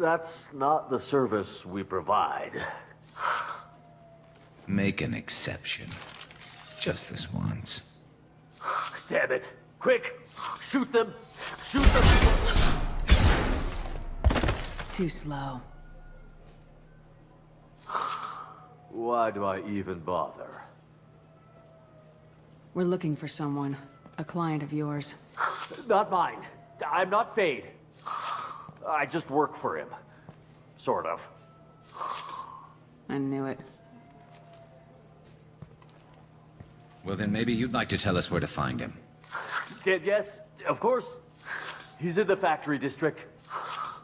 That's not the service we provide. Make an exception. Just this once. Damn it. Quick! Shoot them! Shoot them! Too slow. Why do I even bother? We're looking for someone. A client of yours. Not mine. I'm not Fade. I just work for him. Sort of. I knew it. Well, then maybe you'd like to tell us where to find him. Yes, of course. He's in the factory district.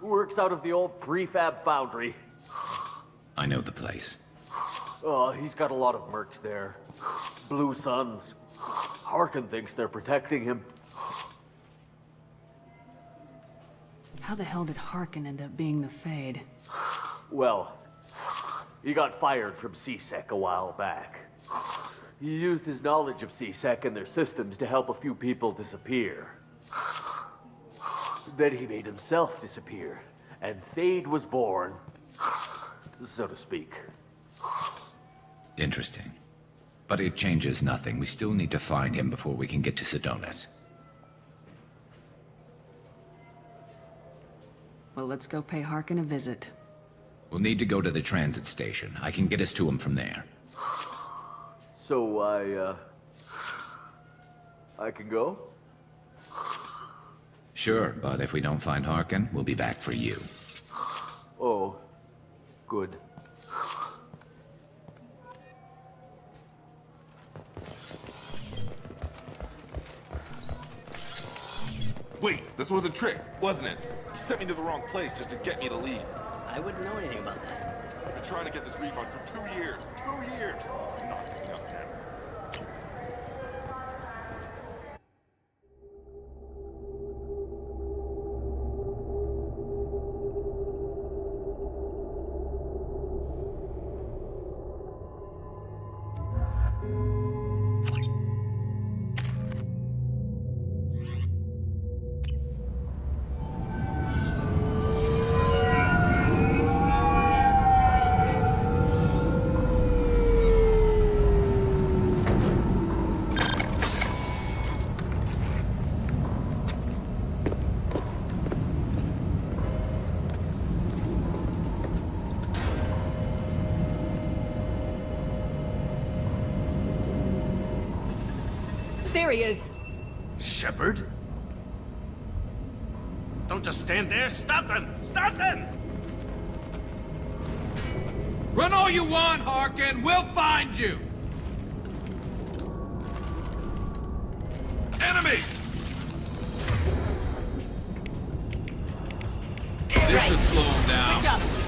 Works out of the old prefab foundry. I know the place. He's got a lot of mercs there. Blue Suns. Harkin thinks they're protecting him. How the hell did Harkin end up being the Fade? Well, he got fired from CSEC a while back. He used his knowledge of CSEC and their systems to help a few people disappear. Then he made himself disappear, and Fade was born, so to speak. Interesting. But it changes nothing. We still need to find him before we can get to Sedonis. Well, let's go pay Harkin a visit. We'll need to go to the transit station. I can get us to him from there. So I can go? Sure, but if we don't find Harkin, we'll be back for you. Oh, good. Wait, this was a trick, wasn't it? You sent me to the wrong place just to get me to leave. I wouldn't know anything about that. I've been trying to get this refund for 2 years. 2 years! I'm not giving up now. There he is! Shepard? Don't just stand there. Stop them! Stop them! Run all you want, Harkin. We'll find you. Enemy! This should slow him down. Good job.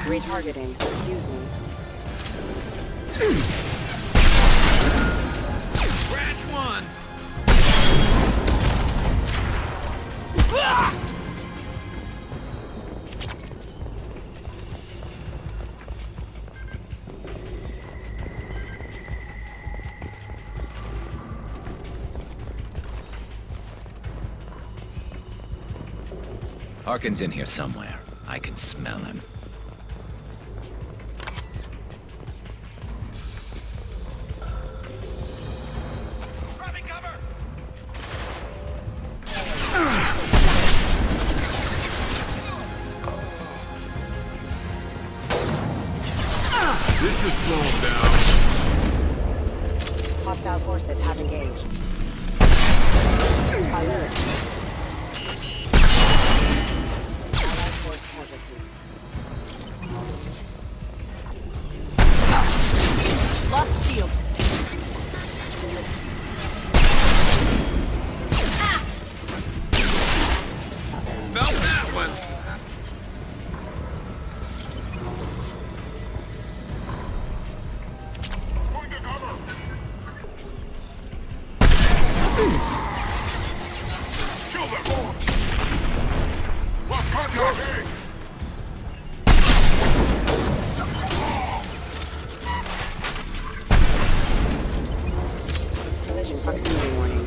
Retargeting. Excuse me. Branch one. Harkin's in here somewhere. I can smell him. Hostile forces have engaged. Alert. Allied force casualty. Lost shields. Felt that one. Kill them! Lost contact! Collision proximity warning.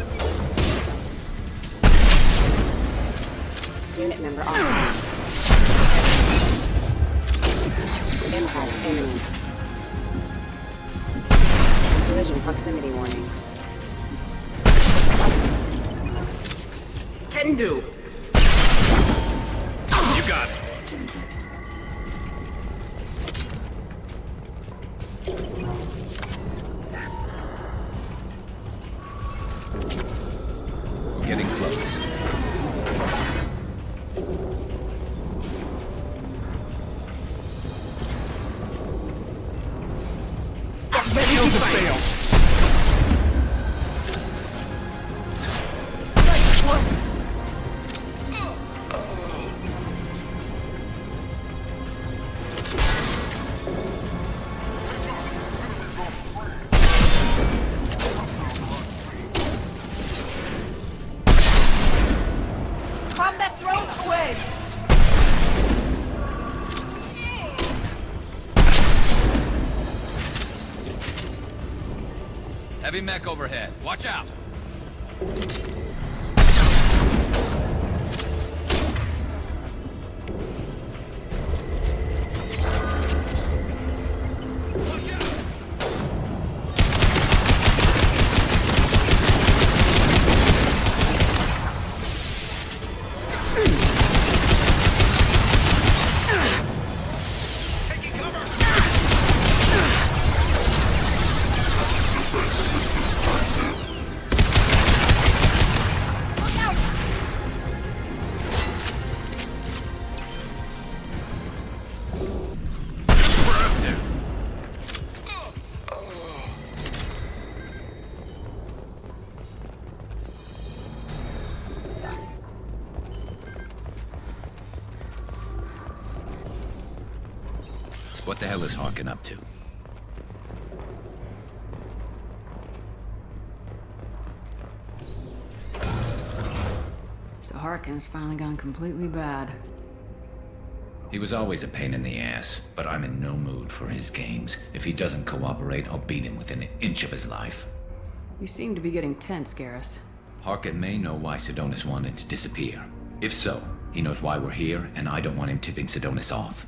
Unit member on. Impact imminent. Collision proximity warning. Can do. You got it. Getting close. Shields have failed. Combat drones away! Heavy mech overhead. Watch out. What the hell is Harkin up to? So Harkin's finally gone completely bad. He was always a pain in the ass, but I'm in no mood for his games. If he doesn't cooperate, I'll beat him within an inch of his life. You seem to be getting tense, Garrus. Harkin may know why Sidonis wanted to disappear. If so, he knows why we're here, and I don't want him tipping Sidonis off.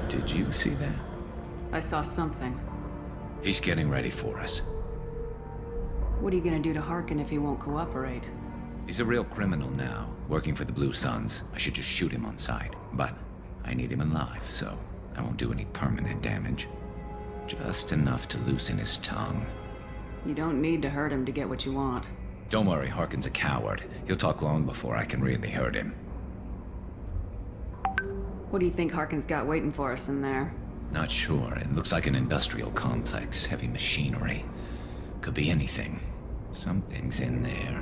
Did you see that? I saw something. He's getting ready for us. What are you gonna do to Harkin if he won't cooperate? He's a real criminal now, working for the Blue Suns. I should just shoot him on sight. But I need him alive, so I won't do any permanent damage. Just enough to loosen his tongue. You don't need to hurt him to get what you want. Don't worry, Harkin's a coward. He'll talk long before I can really hurt him. What do you think Harkin's got waiting for us in there? Not sure. It looks like an industrial complex. Heavy machinery. Could be anything. Something's in there.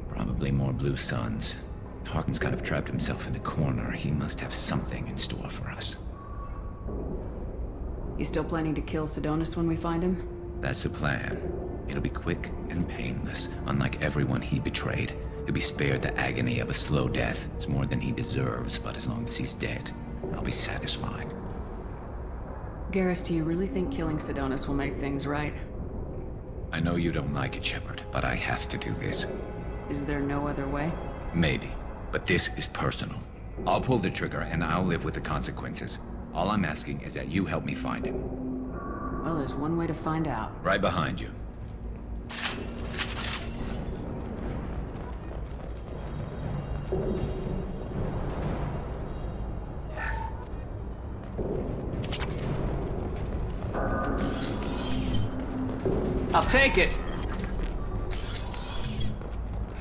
Probably more Blue Suns. Harkin's kind of trapped himself in a corner. He must have something in store for us. You still planning to kill Sidonis when we find him? That's the plan. It'll be quick and painless, unlike everyone he betrayed. He'll be spared the agony of a slow death. It's more than he deserves, but as long as he's dead, I'll be satisfied. Garrus, do you really think killing Sidonis will make things right? I know you don't like it, Shepard, but I have to do this. Is there no other way? Maybe, but this is personal. I'll pull the trigger and I'll live with the consequences. All I'm asking is that you help me find him. Well, there's one way to find out. Right behind you. I'll take it.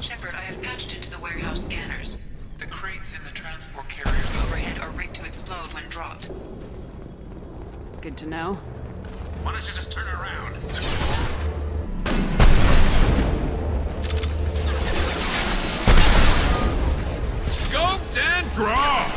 Shepard, I have patched into the warehouse scanners. The crates in the transport carriers overhead are rigged to explode when dropped. Good to know. Why don't you just turn around? Scoped and draw!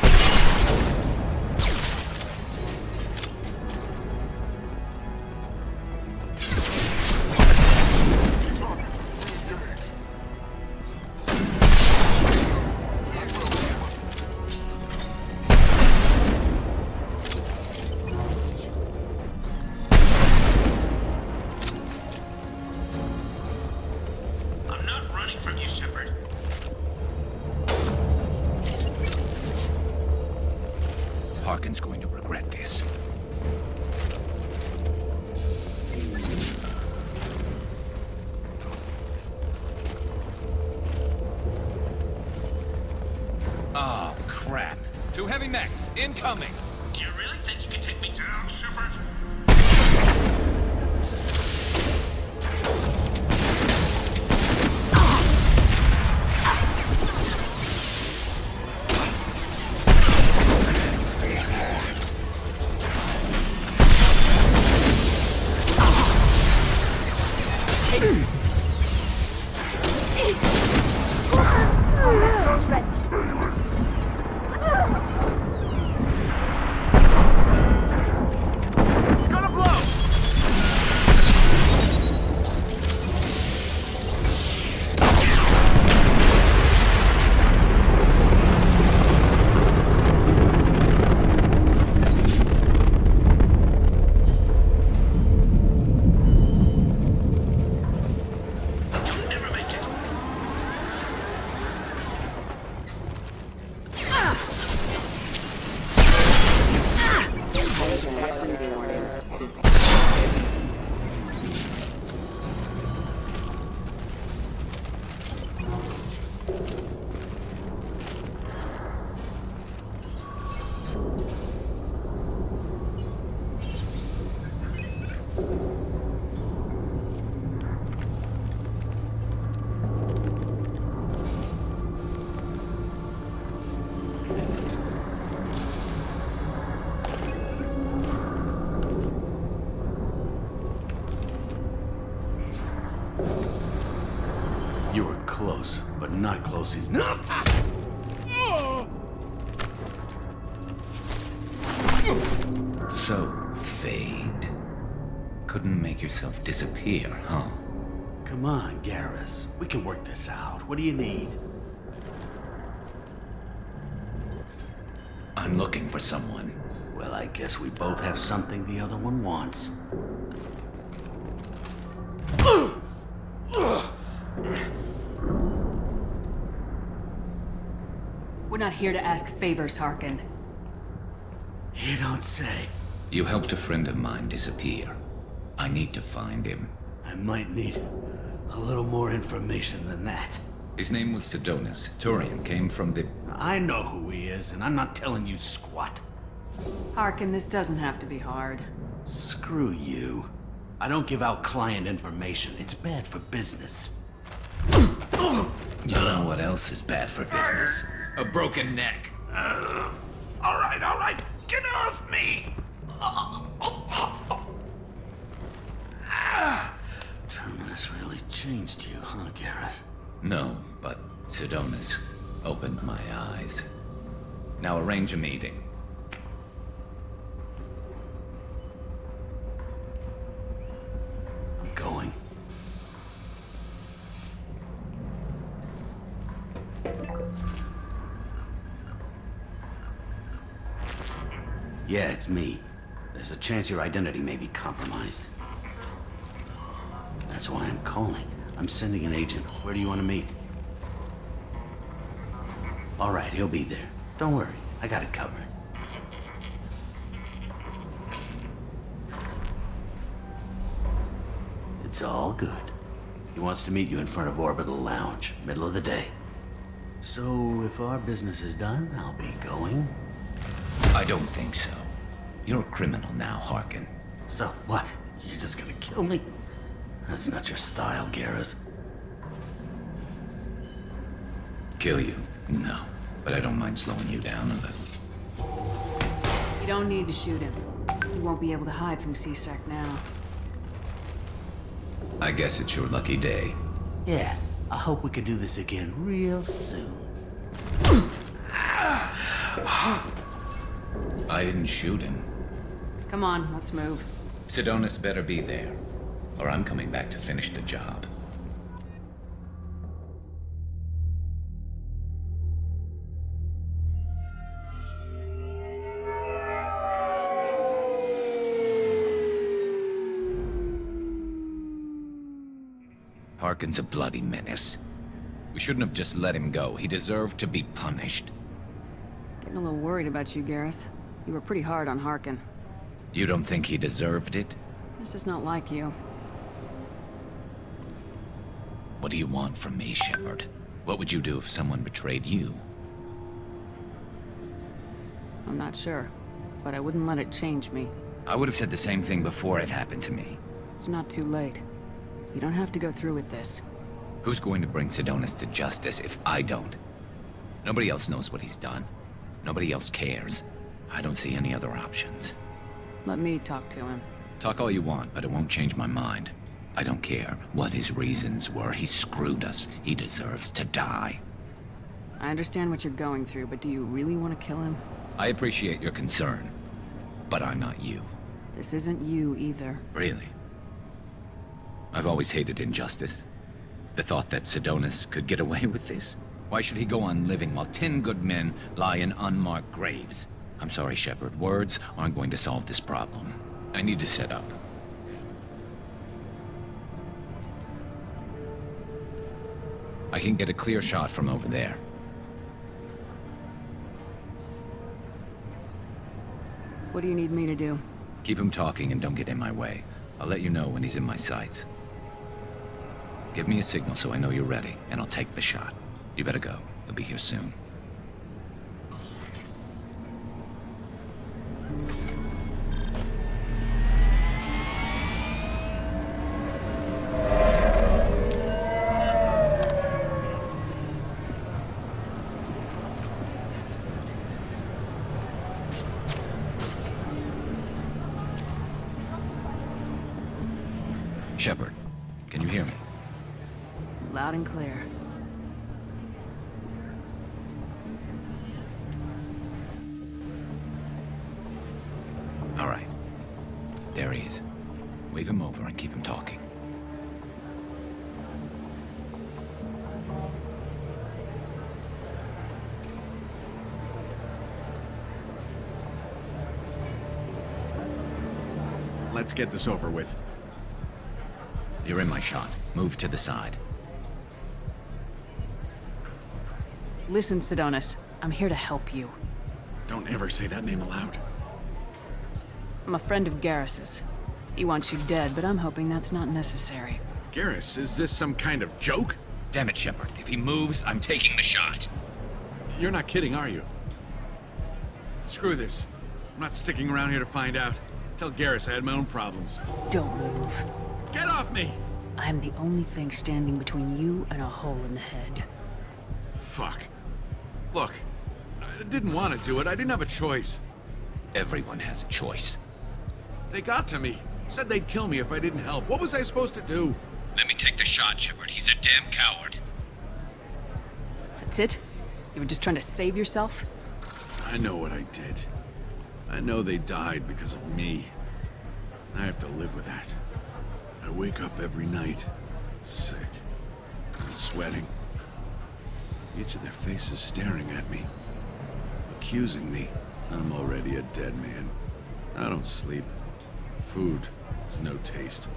I'm not running from you, Shepard. Harkin's going to regret this. Oh, crap. Two heavy mechs, incoming. Do you really think you can take me down, Shepard? You were close, but not close enough. So, Fade. Couldn't make yourself disappear, huh? Come on, Garrus. We can work this out. What do you need? I'm looking for someone. Well, I guess we both have something the other one wants. We're not here to ask favors, Harkin. You don't say. You helped a friend of mine disappear. I need to find him. I might need a little more information than that. His name was Sidonis. Turian came from the... I know who he is, and I'm not telling you squat. Harkin, this doesn't have to be hard. Screw you. I don't give out client information. It's bad for business. You know what else is bad for business? A broken neck. All right. Get off me! Terminus really changed you, huh, Garrus? No, but Sidonis opened my eyes. Now arrange a meeting. I'm going. Yeah, it's me. There's a chance your identity may be compromised. That's why I'm calling. I'm sending an agent. Where do you want to meet? All right, he'll be there. Don't worry, I got it covered. It's all good. He wants to meet you in front of Orbital Lounge, middle of the day. So, if our business is done, I'll be going. I don't think so. You're a criminal now, Harkin. So, what? You're just gonna kill me? That's not your style, Garrus. Kill you? No. But I don't mind slowing you down a little. You don't need to shoot him. You won't be able to hide from C-Sec now. I guess it's your lucky day. Yeah, I hope we can do this again real soon. I didn't shoot him. Come on, let's move. Sidonis better be there, or I'm coming back to finish the job. Harkin's a bloody menace. We shouldn't have just let him go. He deserved to be punished. Getting a little worried about you, Garrus. You were pretty hard on Harkin. You don't think he deserved it? This is not like you. What do you want from me, Shepard? What would you do if someone betrayed you? I'm not sure, but I wouldn't let it change me. I would have said the same thing before it happened to me. It's not too late. You don't have to go through with this. Who's going to bring Sidonis to justice if I don't? Nobody else knows what he's done. Nobody else cares. I don't see any other options. Let me talk to him. Talk all you want, but it won't change my mind. I don't care what his reasons were. He screwed us. He deserves to die. I understand what you're going through, but do you really want to kill him? I appreciate your concern, but I'm not you. This isn't you either. Really? I've always hated injustice. The thought that Sidonis could get away with this? Why should he go on living while 10 good men lie in unmarked graves? I'm sorry, Shepard. Words aren't going to solve this problem. I need to set up. I can get a clear shot from over there. What do you need me to do? Keep him talking and don't get in my way. I'll let you know when he's in my sights. Give me a signal so I know you're ready, and I'll take the shot. You better go. He'll be here soon. Shepard, can you hear me? Loud and clear. All right. There he is. Wave him over and keep him talking. Let's get this over with. You're in my shot. Move to the side. Listen, Sidonis. I'm here to help you. Don't ever say that name aloud. I'm a friend of Garrus's. He wants you dead, but I'm hoping that's not necessary. Garrus, is this some kind of joke? Damn it, Shepard. If he moves, I'm taking the shot. You're not kidding, are you? Screw this. I'm not sticking around here to find out. Tell Garrus I had my own problems. Don't move. Get off me! I'm the only thing standing between you and a hole in the head. Fuck. Look, I didn't want to do it. I didn't have a choice. Everyone has a choice. They got to me. Said they'd kill me if I didn't help. What was I supposed to do? Let me take the shot, Shepard. He's a damn coward. That's it? You were just trying to save yourself? I know what I did. I know they died because of me. I have to live with that. I wake up every night, sick and sweating. Each of their faces staring at me, accusing me. I'm already a dead man. I don't sleep. Food has no taste.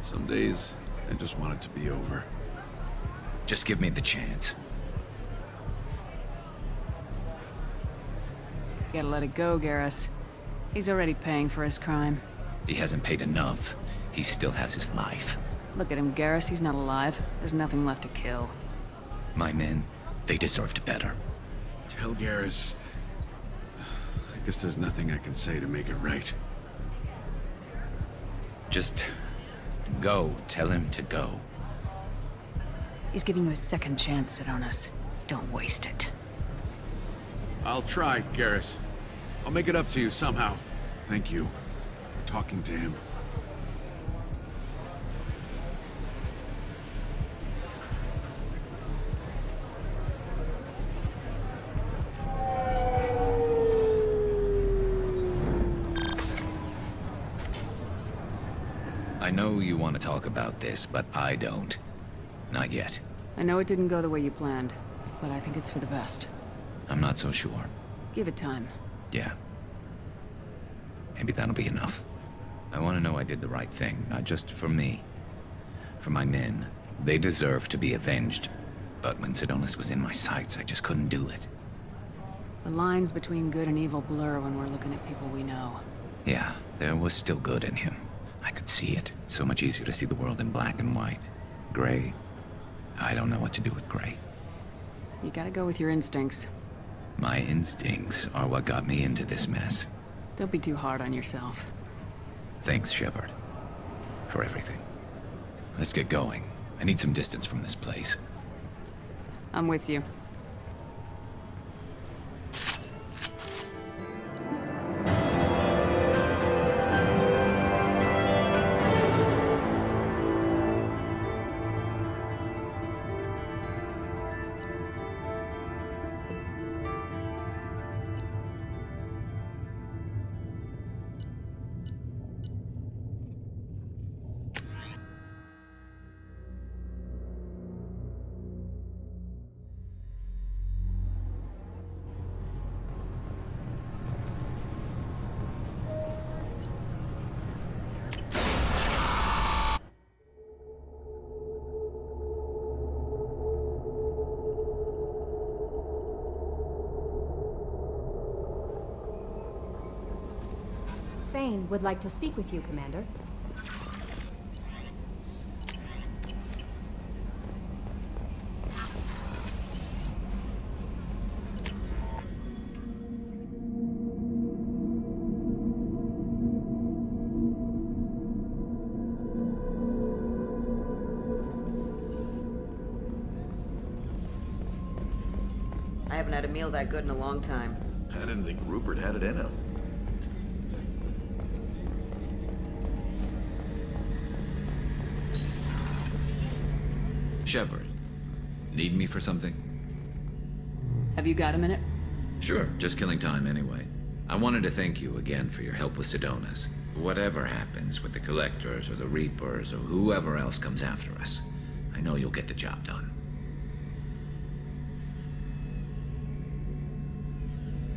Some days, I just want it to be over. Just give me the chance. You gotta let it go, Garrus. He's already paying for his crime. He hasn't paid enough. He still has his life. Look at him, Garrus. He's not alive. There's nothing left to kill. My men, They deserved better. Tell Garrus... I guess there's nothing I can say to make it right. Just... go. Tell him to go. He's giving you a second chance, Sidonis. Don't waste it. I'll try, Garrus. I'll make it up to you somehow. Thank you for talking to him. I know you want to talk about this, but I don't. Not yet. I know it didn't go the way you planned, but I think it's for the best. I'm not so sure. Give it time. Yeah. Maybe that'll be enough. I want to know I did the right thing, not just for me. For my men. They deserve to be avenged. But when Sidonis was in my sights, I just couldn't do it. The lines between good and evil blur when we're looking at people we know. Yeah, there was still good in him. I could see it. So much easier to see the world in black and white. Gray. I don't know what to do with gray. You gotta go with your instincts. My instincts are what got me into this mess. Don't be too hard on yourself. Thanks, Shepard. For everything. Let's get going. I need some distance from this place. I'm with you. Thane would like to speak with you, Commander. I haven't had a meal that good in a long time. I didn't think Rupert had it in him. Shepard, need me for something? Have you got a minute? Sure, just killing time anyway. I wanted to thank you again for your help with Sidonis. Whatever happens with the Collectors or the Reapers or whoever else comes after us, I know you'll get the job done.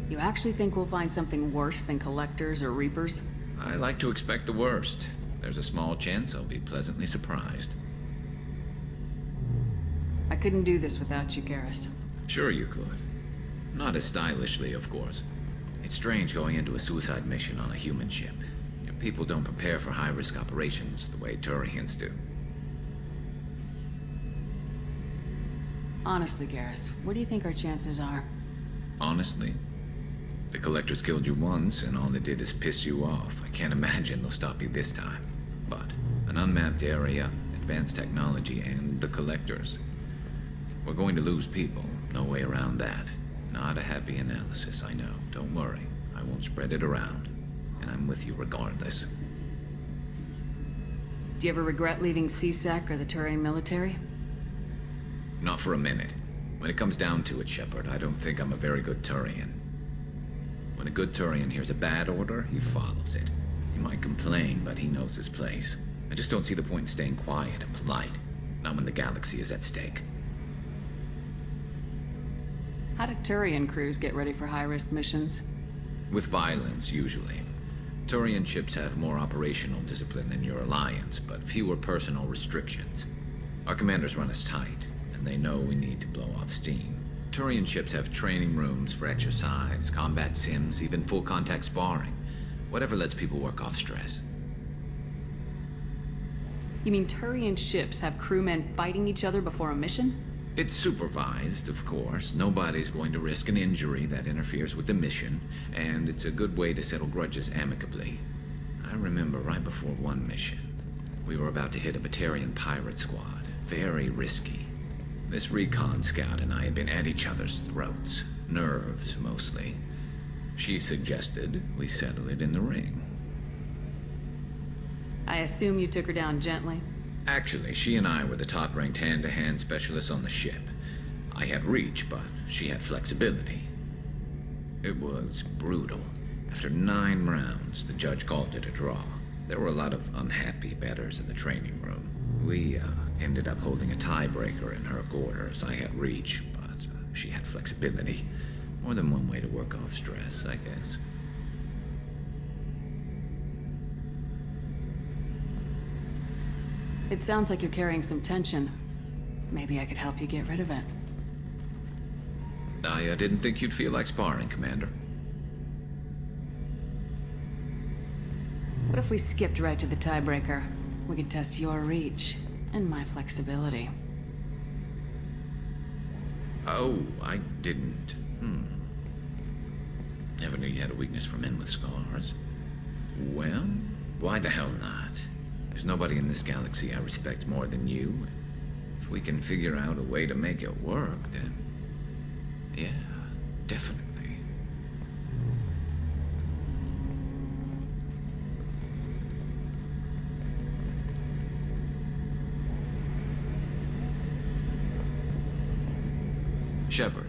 You actually think we'll find something worse than Collectors or Reapers? I like to expect the worst. There's a small chance I'll be pleasantly surprised. I couldn't do this without you, Garrus. Sure you could. Not as stylishly, of course. It's strange going into a suicide mission on a human ship. Your people don't prepare for high-risk operations the way Turians do. Honestly, Garrus, what do you think our chances are? Honestly? The Collectors killed you once, and all they did is piss you off. I can't imagine they'll stop you this time. But an unmapped area, advanced technology, and the Collectors. We're going to lose people. No way around that. Not a happy analysis, I know. Don't worry. I won't spread it around. And I'm with you regardless. Do you ever regret leaving CSEC or the Turian military? Not for a minute. When it comes down to it, Shepard, I don't think I'm a very good Turian. When a good Turian hears a bad order, he follows it. He might complain, but he knows his place. I just don't see the point in staying quiet and polite. Not when the galaxy is at stake. How do Turian crews get ready for high-risk missions? With violence, usually. Turian ships have more operational discipline than your alliance, but fewer personal restrictions. Our commanders run us tight, and they know we need to blow off steam. Turian ships have training rooms for exercise, combat sims, even full-contact sparring. Whatever lets people work off stress. You mean Turian ships have crewmen fighting each other before a mission? It's supervised, of course. Nobody's going to risk an injury that interferes with the mission, and it's a good way to settle grudges amicably. I remember right before one mission, we were about to hit a Batarian pirate squad. Very risky. This recon scout and I had been at each other's throats. Nerves, mostly. She suggested we settle it in the ring. I assume you took her down gently? Actually, she and I were the top-ranked hand-to-hand specialists on the ship. I had reach, but she had flexibility. It was brutal. After 9 rounds, the judge called it a draw. There were a lot of unhappy bettors in the training room. We ended up holding a tiebreaker in her quarters. I had reach, but she had flexibility. More than one way to work off stress, I guess. It sounds like you're carrying some tension. Maybe I could help you get rid of it. I didn't think you'd feel like sparring, Commander. What if we skipped right to the tiebreaker? We could test your reach and my flexibility. Oh, I didn't. Never knew you had a weakness for men with scars. Well, why the hell not? There's nobody in this galaxy I respect more than you. If we can figure out a way to make it work, then... yeah, definitely. Shepard.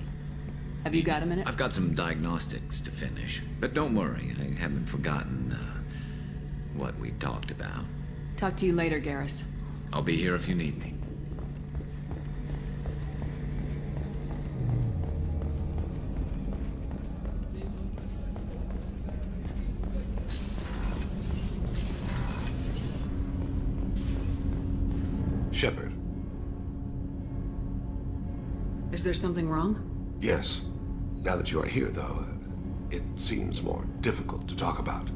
Have you got a minute? I've got some diagnostics to finish, but don't worry, I haven't forgotten, what we talked about. Talk to you later, Garrus. I'll be here if you need me. Shepard. Is there something wrong? Yes. Now that you are here, though, it seems more difficult to talk about.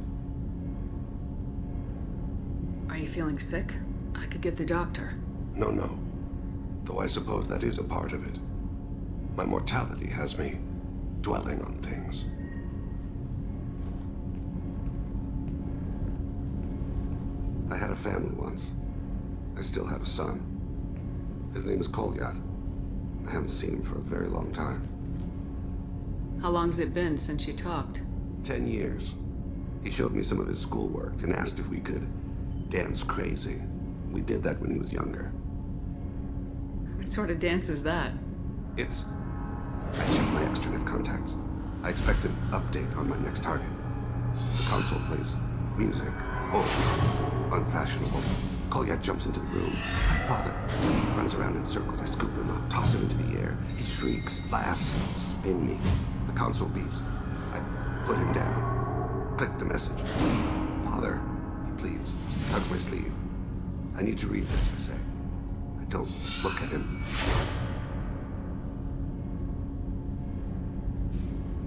Are you feeling sick? I could get the doctor. No. Though I suppose that is a part of it. My mortality has me dwelling on things. I had a family once. I still have a son. His name is Kolyat. I haven't seen him for a very long time. How long's it been since you talked? 10 years. He showed me some of his schoolwork and asked if we could dance crazy. We did that when he was younger. What sort of dance is that? I checked my extranet contacts. I expect an update on my next target. The console plays music, old, unfashionable. Kolyat jumps into the room. My father runs around in circles. I scoop him up, toss him into the air. He shrieks, laughs, spin me. The console beeps. I put him down. Click the message. Father, he pleads. Tugs my sleeve. I need to read this, I say. I don't look at him.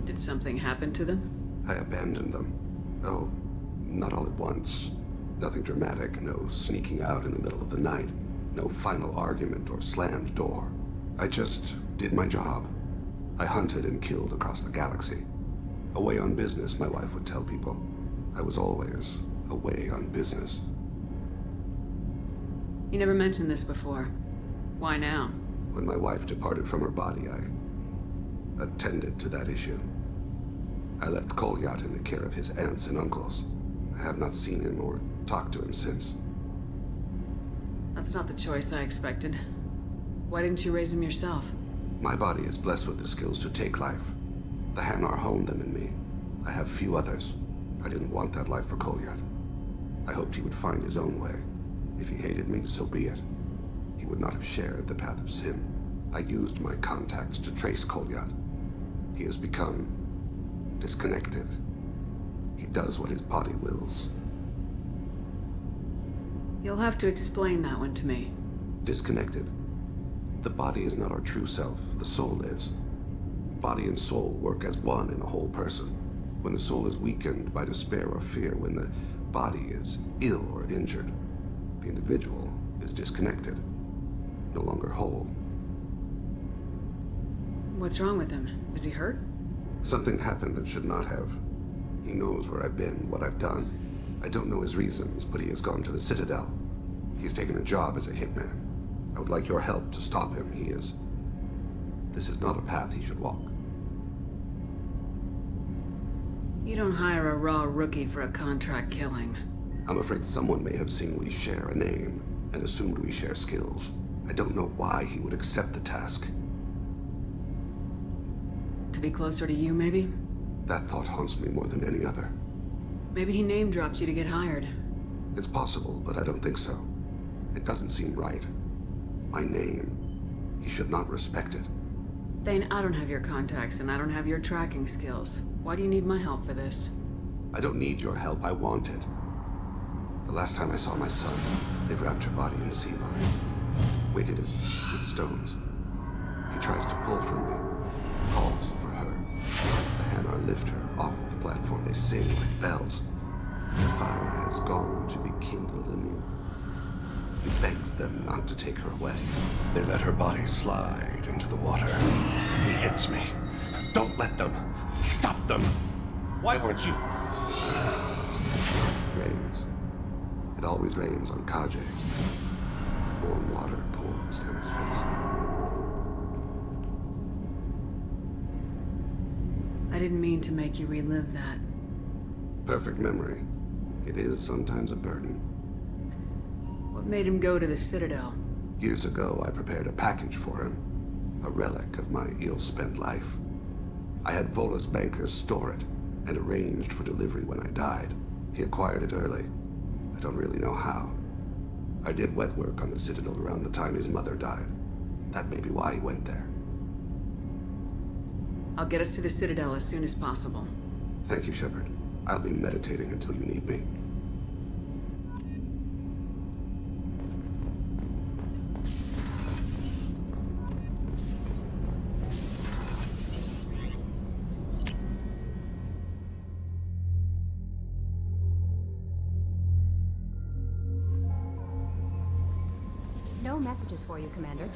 Did something happen to them? I abandoned them. Oh, not all at once. Nothing dramatic, no sneaking out in the middle of the night, no final argument or slammed door. I just did my job. I hunted and killed across the galaxy. Away on business, my wife would tell people. I was always away on business. You never mentioned this before. Why now? When my wife departed from her body, I attended to that issue. I left Kolyat in the care of his aunts and uncles. I have not seen him or talked to him since. That's not the choice I expected. Why didn't you raise him yourself? My body is blessed with the skills to take life. The Hanar honed them in me. I have few others. I didn't want that life for Kolyat. I hoped he would find his own way. If he hated me, so be it. He would not have shared the path of sin. I used my contacts to trace Kolyat. He has become disconnected. He does what his body wills. You'll have to explain that one to me. Disconnected. The body is not our true self. The soul is. Body and soul work as one in a whole person. When the soul is weakened by despair or fear, when the body is ill or injured, the individual is disconnected, no longer whole. What's wrong with him? Is he hurt? Something happened that should not have. He knows where I've been, what I've done. I don't know his reasons, but he has gone to the Citadel. He's taken a job as a hitman. I would like your help to stop him. This is not a path he should walk. You don't hire a raw rookie for a contract killing. I'm afraid someone may have seen we share a name and assumed we share skills. I don't know why he would accept the task. To be closer to you, maybe? That thought haunts me more than any other. Maybe he name-dropped you to get hired. It's possible, but I don't think so. It doesn't seem right. My name. He should not respect it. Thane, I don't have your contacts, and I don't have your tracking skills. Why do you need my help for this? I don't need your help. I want it. The last time I saw my son, they wrapped your body in sea lines, weighted it with stones. He tries to pull from me, calls for her. The Hanar lift her off the platform. They sing like bells. The fire has gone to be kindled anew. He begs them not to take her away. They let her body slide into the water. He hits me. Don't let them. Stop them. Why weren't you? It rains. It always rains on Kaje. Warm water pours down his face. I didn't mean to make you relive that. Perfect memory. It is sometimes a burden. What made him go to the Citadel? Years ago, I prepared a package for him. A relic of my ill-spent life. I had Volus bankers store it, and arranged for delivery when I died. He acquired it early. I don't really know how. I did wet work on the Citadel around the time his mother died. That may be why he went there. I'll get us to the Citadel as soon as possible. Thank you, Shepard. I'll be meditating until you need me. No messages for you, Commander.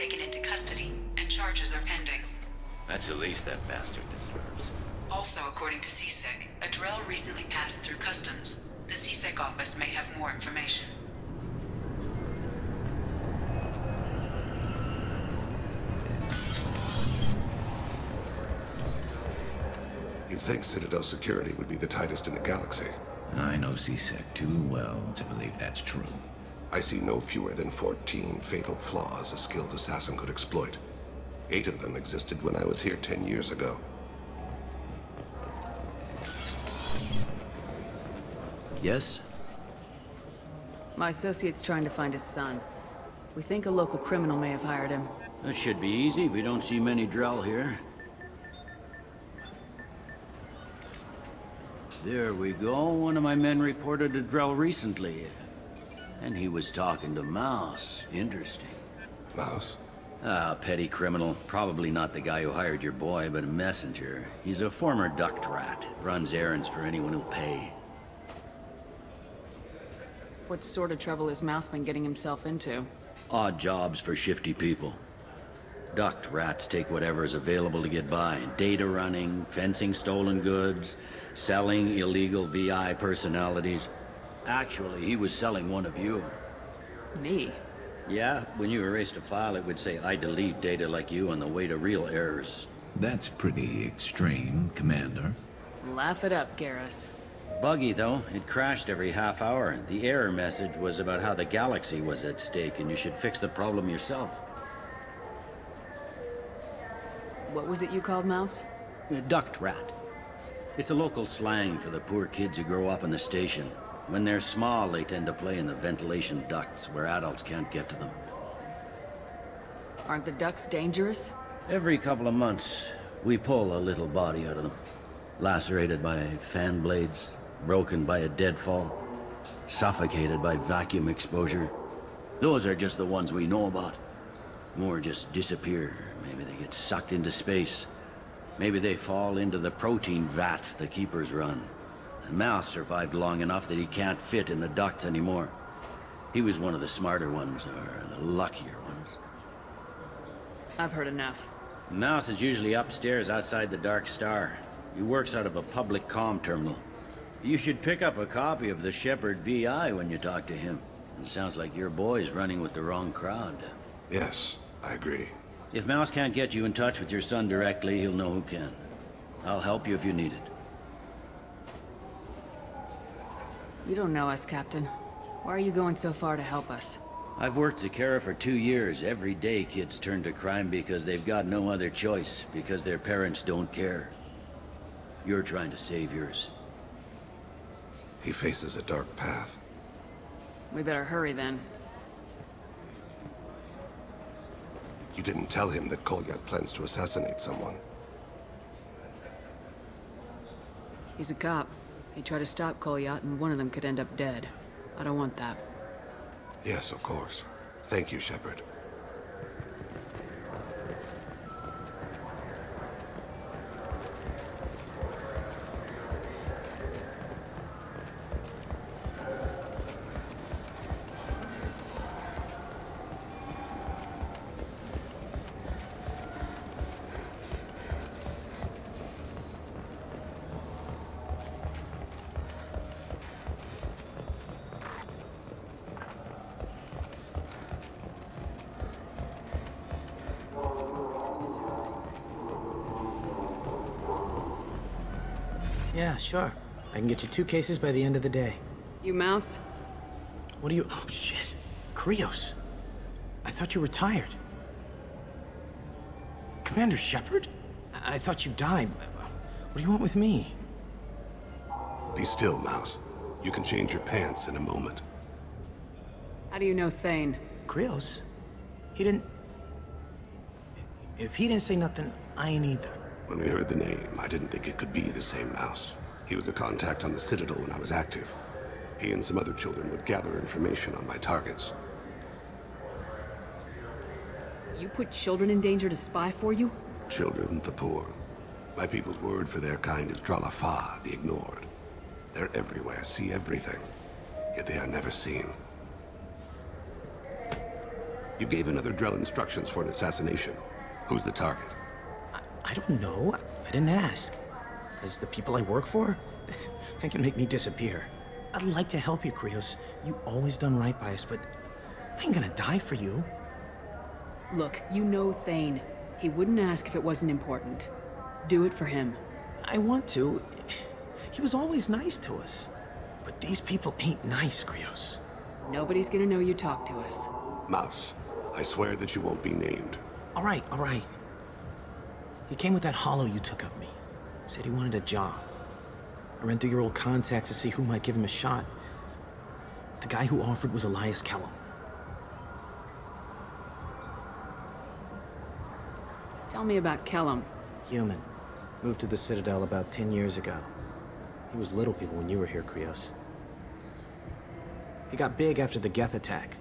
taken into custody, and charges are pending. That's the least that bastard deserves. Also, according to CSEC, a Drell recently passed through customs. The CSEC office may have more information. You'd think Citadel security would be the tightest in the galaxy. I know CSEC too well to believe that's true. I see no fewer than 14 fatal flaws a skilled assassin could exploit. 8 of them existed when I was here 10 years ago. Yes? My associate's trying to find his son. We think a local criminal may have hired him. That should be easy. We don't see many Drell here. There we go. One of my men reported a Drell recently. And he was talking to Mouse. Interesting. Mouse? Ah, petty criminal. Probably not the guy who hired your boy, but a messenger. He's a former duct rat. Runs errands for anyone who'll pay. What sort of trouble has Mouse been getting himself into? Odd jobs for shifty people. Duct rats take whatever is available to get by. Data running, fencing stolen goods, selling illegal VI personalities. Actually, he was selling one of you. Me? Yeah, when you erased a file, it would say, I delete data like you on the way to real errors. That's pretty extreme, Commander. Laugh it up, Garrus. Buggy, though. It crashed every half hour. The error message was about how the galaxy was at stake, and you should fix the problem yourself. What was it you called Mouse? A duct rat. It's a local slang for the poor kids who grow up in the station. When they're small, they tend to play in the ventilation ducts where adults can't get to them. Aren't the ducts dangerous? Every couple of months, we pull a little body out of them. Lacerated by fan blades, broken by a deadfall, suffocated by vacuum exposure. Those are just the ones we know about. More just disappear. Maybe they get sucked into space. Maybe they fall into the protein vats the keepers run. And Mouse survived long enough that he can't fit in the ducts anymore. He was one of the smarter ones, or the luckier ones. I've heard enough. Mouse is usually upstairs outside the Dark Star. He works out of a public comm terminal. You should pick up a copy of the Shepherd VI when you talk to him. It sounds like your boy's running with the wrong crowd. Yes, I agree. If Mouse can't get you in touch with your son directly, he'll know who can. I'll help you if you need it. You don't know us, Captain. Why are you going so far to help us? I've worked Zakera for 2 years. Every day kids turn to crime because they've got no other choice, because their parents don't care. You're trying to save yours. He faces a dark path. We better hurry then. You didn't tell him that Kolyat plans to assassinate someone. He's a cop. He tried to stop Kolyat, and one of them could end up dead. I don't want that. Yes, of course. Thank you, Shepard. Yeah, sure. I can get you 2 cases by the end of the day. You Mouse? What do you... Oh, shit. Krios. I thought you retired. Commander Shepard? I thought you died. What do you want with me? Be still, Mouse. You can change your pants in a moment. How do you know Thane? Krios? He didn't... If he didn't say nothing, I ain't either. When we heard the name, I didn't think it could be the same Mouse. He was a contact on the Citadel when I was active. He and some other children would gather information on my targets. You put children in danger to spy for you? Children, the poor. My people's word for their kind is Dralafa, the ignored. They're everywhere, see everything. Yet they are never seen. You gave another Drell instructions for an assassination. Who's the target? I don't know. I didn't ask. As the people I work for, they can make me disappear. I'd like to help you, Krios. You always done right by us, but I ain't gonna die for you. Look, you know Thane. He wouldn't ask if it wasn't important. Do it for him. I want to. He was always nice to us. But these people ain't nice, Krios. Nobody's gonna know you talk to us. Mouse, I swear that you won't be named. All right. He came with that hollow you took of me. Said he wanted a job. I ran through your old contacts to see who might give him a shot. The guy who offered was Elias Kellum. Tell me about Kellum. Human. Moved to the Citadel about 10 years ago. He was little people when you were here, Krios. He got big after the Geth attack.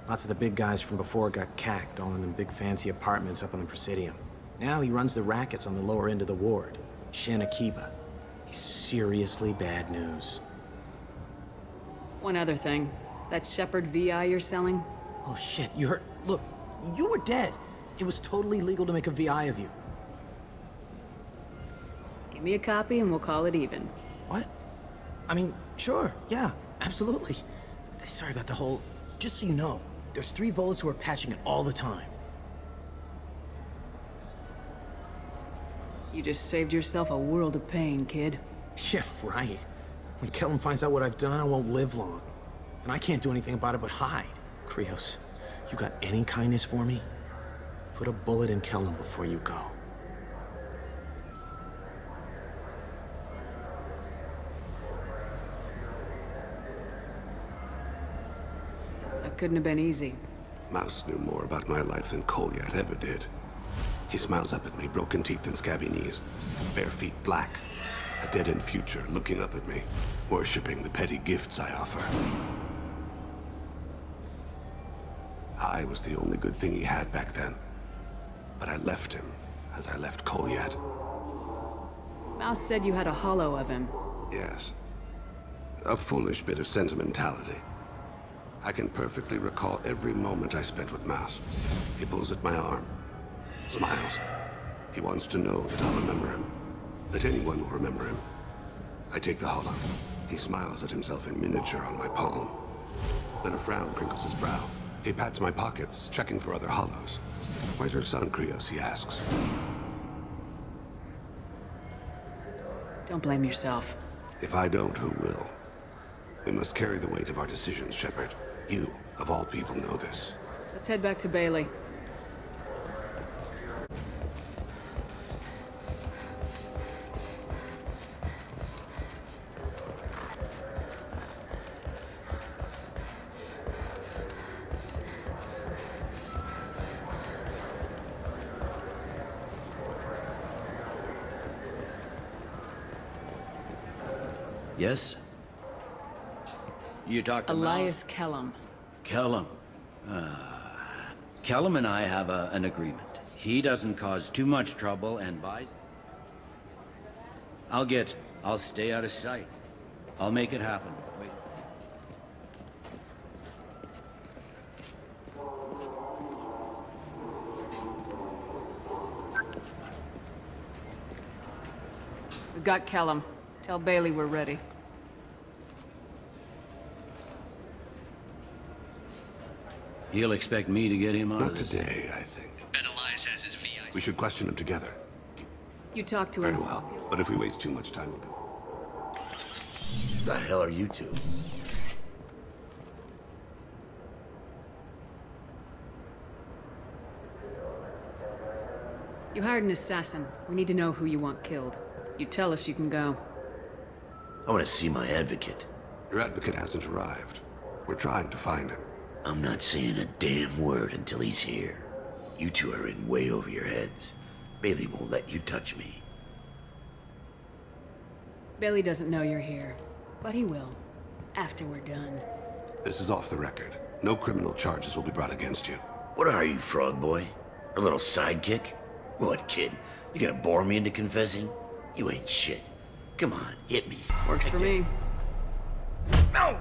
Lots of the big guys from before got cacked, all in them big fancy apartments up on the Presidium. Now he runs the rackets on the lower end of the ward, Shin Akiba. He's seriously bad news. One other thing. That Shepard VI you're selling? Oh shit, you heard? Look, you were dead. It was totally legal to make a VI of you. Give me a copy and we'll call it even. What? I mean, sure, yeah, absolutely. Sorry about the whole... Just so you know, there's 3 Volas who are patching it all the time. You just saved yourself a world of pain, kid. Yeah, right. When Kellum finds out what I've done, I won't live long. And I can't do anything about it but hide. Krios, you got any kindness for me? Put a bullet in Kellum before you go. That couldn't have been easy. Mouse knew more about my life than Kolyat ever did. He smiles up at me, broken teeth and scabby knees. Bare feet black. A dead-end future looking up at me, worshipping the petty gifts I offer. I was the only good thing he had back then. But I left him, as I left Kolyat. Mouse said you had a hollow of him. Yes. A foolish bit of sentimentality. I can perfectly recall every moment I spent with Mouse. He pulls at my arm. Smiles. He wants to know that I'll remember him. That anyone will remember him. I take the hollow. He smiles at himself in miniature on my palm. Then a frown crinkles his brow. He pats my pockets, checking for other hollows. Where's your son, Krios? He asks. Don't blame yourself. If I don't, who will? We must carry the weight of our decisions, Shepard. You, of all people, know this. Let's head back to Bailey. Yes? You talked to Elias Kellum. Kellum. Kellum and I have an agreement. He doesn't cause too much trouble and buys... I'll stay out of sight. I'll make it happen. Wait. We've got Kellum. Tell Bailey we're ready. He'll expect me to get him out Not of this. today, I think. Bet Elias has his VI. We should question him together. You talk to him. Very well. But if we waste too much time, we'll go. The hell are you two? You hired an assassin. We need to know who you want killed. You tell us, you can go. I want to see my advocate. Your advocate hasn't arrived. We're trying to find him. I'm not saying a damn word until he's here. You two are in way over your heads. Bailey won't let you touch me. Bailey doesn't know you're here, but he will. After we're done. This is off the record. No criminal charges will be brought against you. What are you, frog boy? A little sidekick? What, kid? You gonna bore me into confessing? You ain't shit. Come on, hit me. Works for me. No!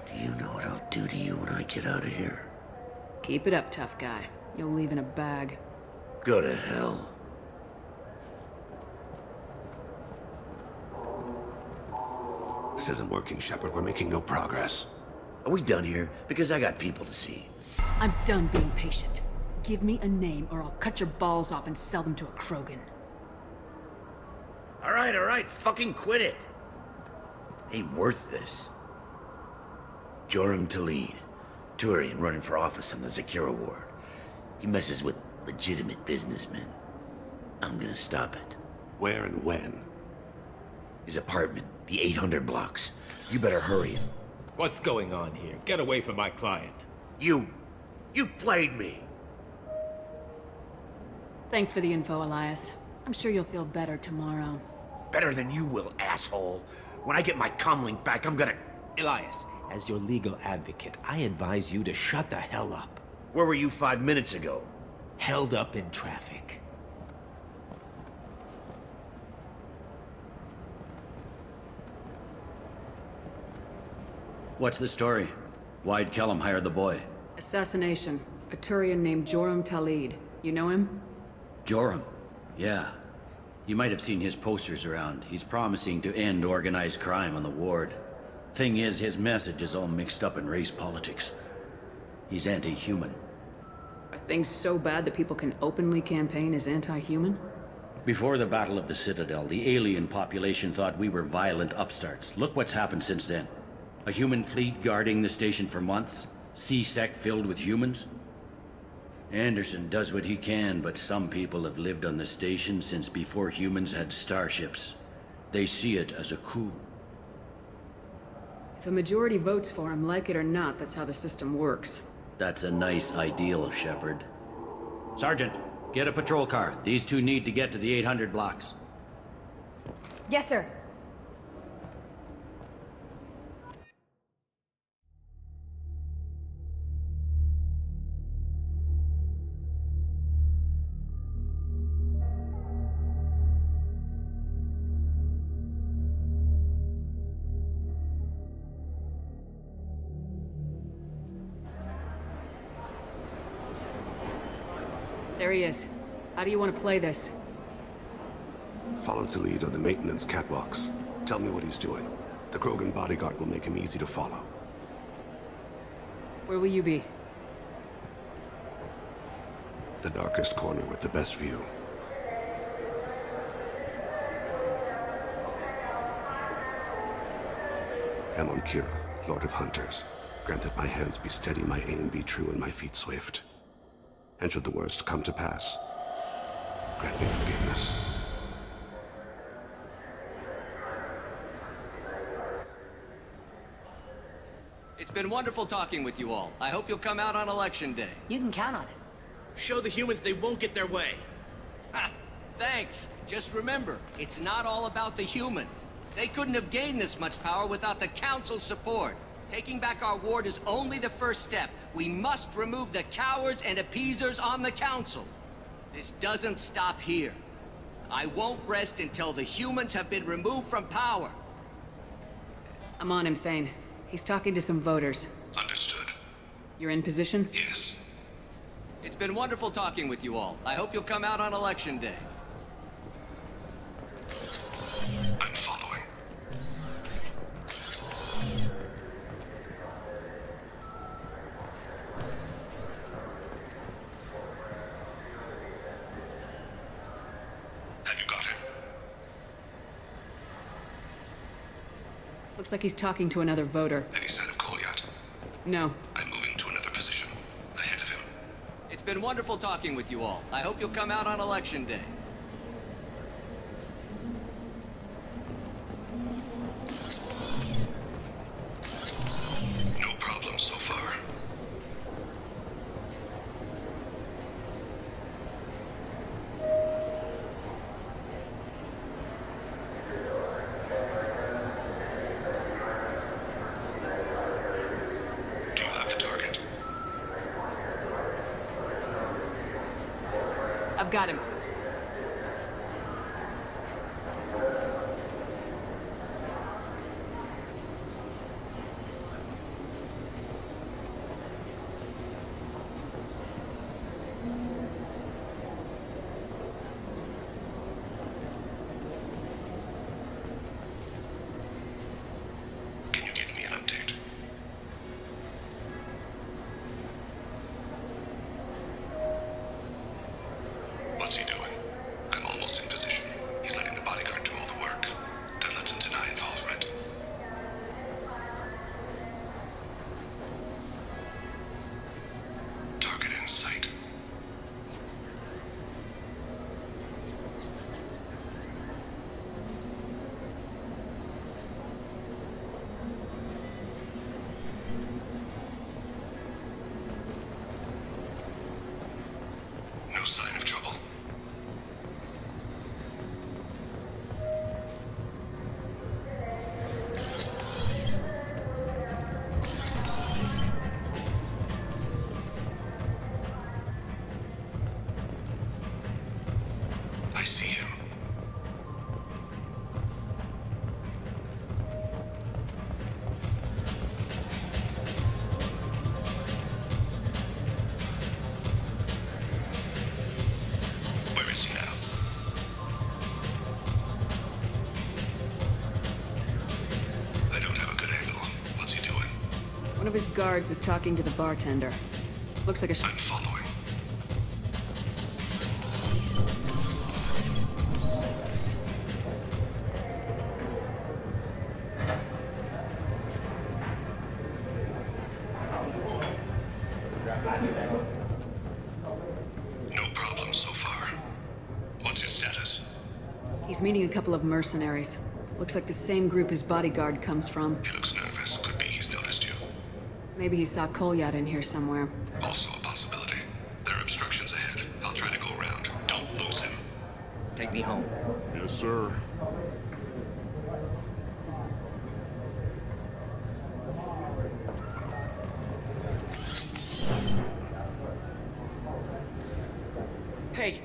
Do you know what I'll do to you when I get out of here? Keep it up, tough guy. You'll leave in a bag. Go to hell. This isn't working, Shepard. We're making no progress. Are we done here? Because I got people to see. I'm done being patient. Give me a name or I'll cut your balls off and sell them to a Krogan. All right, fucking quit it. Ain't worth this. Joram Talid, Turian running for office on the Zakira ward. He messes with legitimate businessmen. I'm gonna stop it. Where and when? His apartment, the 800 blocks. You better hurry him. What's going on here? Get away from my client. You played me. Thanks for the info, Elias. I'm sure you'll feel better tomorrow. Better than you will, asshole. When I get my comlink back, I'm gonna... Elias, as your legal advocate, I advise you to shut the hell up. Where were you 5 minutes ago? Held up in traffic. What's the story? Why'd Kellum hire the boy? Assassination. A Turian named Joram Talid. You know him? Joram? Yeah. You might have seen his posters around. He's promising to end organized crime on the ward. Thing is, his message is all mixed up in race politics. He's anti-human. Are things so bad that people can openly campaign as anti-human? Before the Battle of the Citadel, the alien population thought we were violent upstarts. Look what's happened since then. A human fleet guarding the station for months. C-Sec filled with humans. Anderson does what he can, but some people have lived on the station since before humans had starships. They see it as a coup. If a majority votes for him, like it or not, that's how the system works. That's a nice ideal, Shepard. Sergeant, get a patrol car. These two need to get to the 800 blocks. Yes, sir. There he is. How do you want to play this? Follow to lead on the maintenance catwalks. Tell me what he's doing. The Krogan bodyguard will make him easy to follow. Where will you be? The darkest corner with the best view. Amon Kira, Lord of Hunters. Grant that my hands be steady, my aim be true, and my feet swift. And should the worst come to pass, grant me forgiveness. It's been wonderful talking with you all. I hope you'll come out on Election Day. You can count on it. Show the humans they won't get their way. Ha! Thanks. Just remember, it's not all about the humans. They couldn't have gained this much power without the Council's support. Taking back our ward is only the first step. We must remove the cowards and appeasers on the Council. This doesn't stop here. I won't rest until the humans have been removed from power. I'm on him, Thane. He's talking to some voters. Understood. You're in position? Yes. It's been wonderful talking with you all. I hope you'll come out on Election Day. I'm following. Have you got him? Looks like he's talking to another voter. Any sign of Kolyat? No. I'm moving to another position. Ahead of him. It's been wonderful talking with you all. I hope you'll come out on Election Day. No problem so far. Do you have the target? I've got him. his guards is talking to the bartender. Looks like a I'm following. No problem so far. What's his status? He's meeting a couple of mercenaries. Looks like the same group his bodyguard comes from. He looks nervous. Could be he's noticed you. Maybe he saw Kolyat in here somewhere. Also a possibility. There are obstructions ahead. I'll try to go around. Don't lose him. Take me home. Yes, sir. Hey,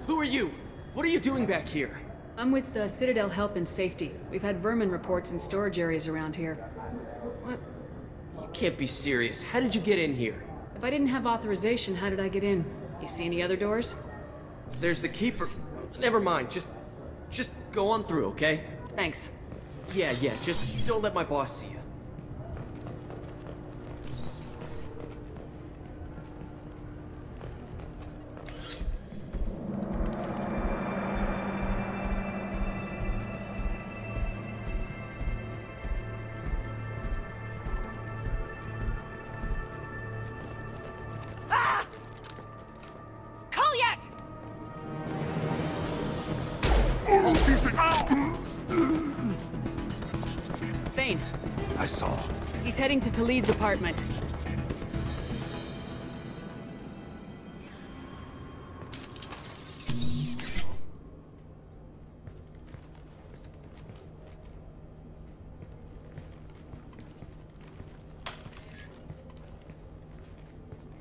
who are you? What are you doing back here? I'm with Citadel Health and Safety. We've had vermin reports in storage areas around here. What? You can't be serious. How did you get in here? If I didn't have authorization, how did I get in? You see any other doors? There's the keeper. Never mind. Just go on through, okay? Thanks. Yeah, just don't let my boss see you. Kolyat! Thane. I saw. He's heading to Talid's apartment.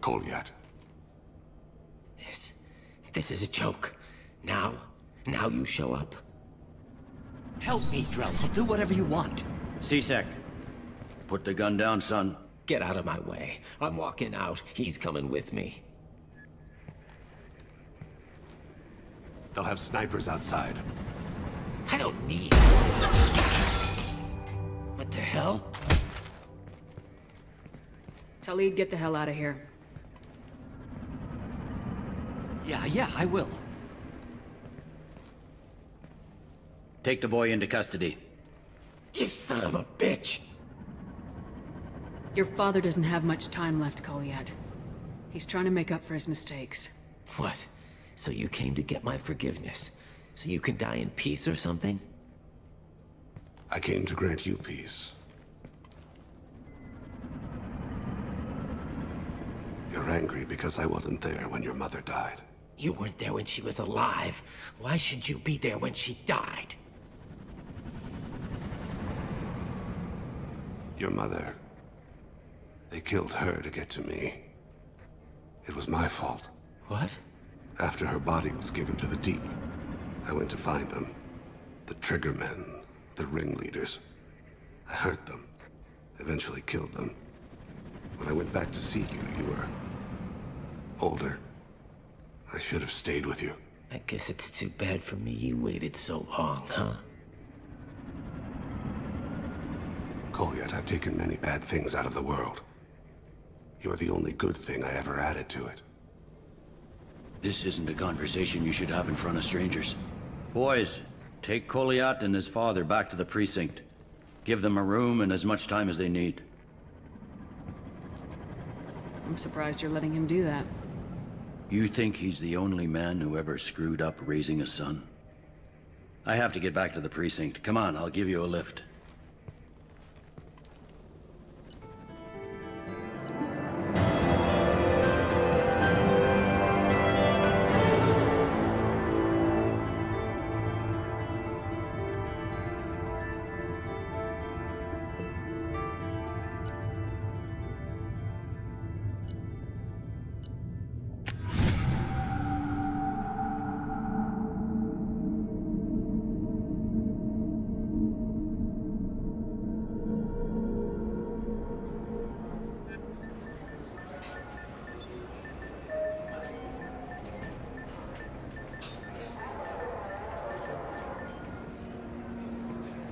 Kolyat. This is a joke. Now you show up. Help me, Drell. I'll do whatever you want. C-Sec, put the gun down, son. Get out of my way. I'm walking out. He's coming with me. They'll have snipers outside. I don't need... What the hell? Talid, get the hell out of here. Yeah, I will. Take the boy into custody. You son of a bitch! Your father doesn't have much time left, Kolyat. He's trying to make up for his mistakes. What? So you came to get my forgiveness? So you can die in peace or something? I came to grant you peace. You're angry because I wasn't there when your mother died. You weren't there when she was alive. Why should you be there when she died? Your mother. They killed her to get to me. It was my fault. What? After her body was given to the Deep, I went to find them. The Triggermen, the ringleaders. I hurt them. Eventually killed them. When I went back to see you, you were... older. I should have stayed with you. I guess it's too bad for me you waited so long, huh? Kolyat, I've taken many bad things out of the world. You're the only good thing I ever added to it. This isn't a conversation you should have in front of strangers. Boys, take Kolyat and his father back to the precinct. Give them a room and as much time as they need. I'm surprised you're letting him do that. You think he's the only man who ever screwed up raising a son? I have to get back to the precinct. Come on, I'll give you a lift.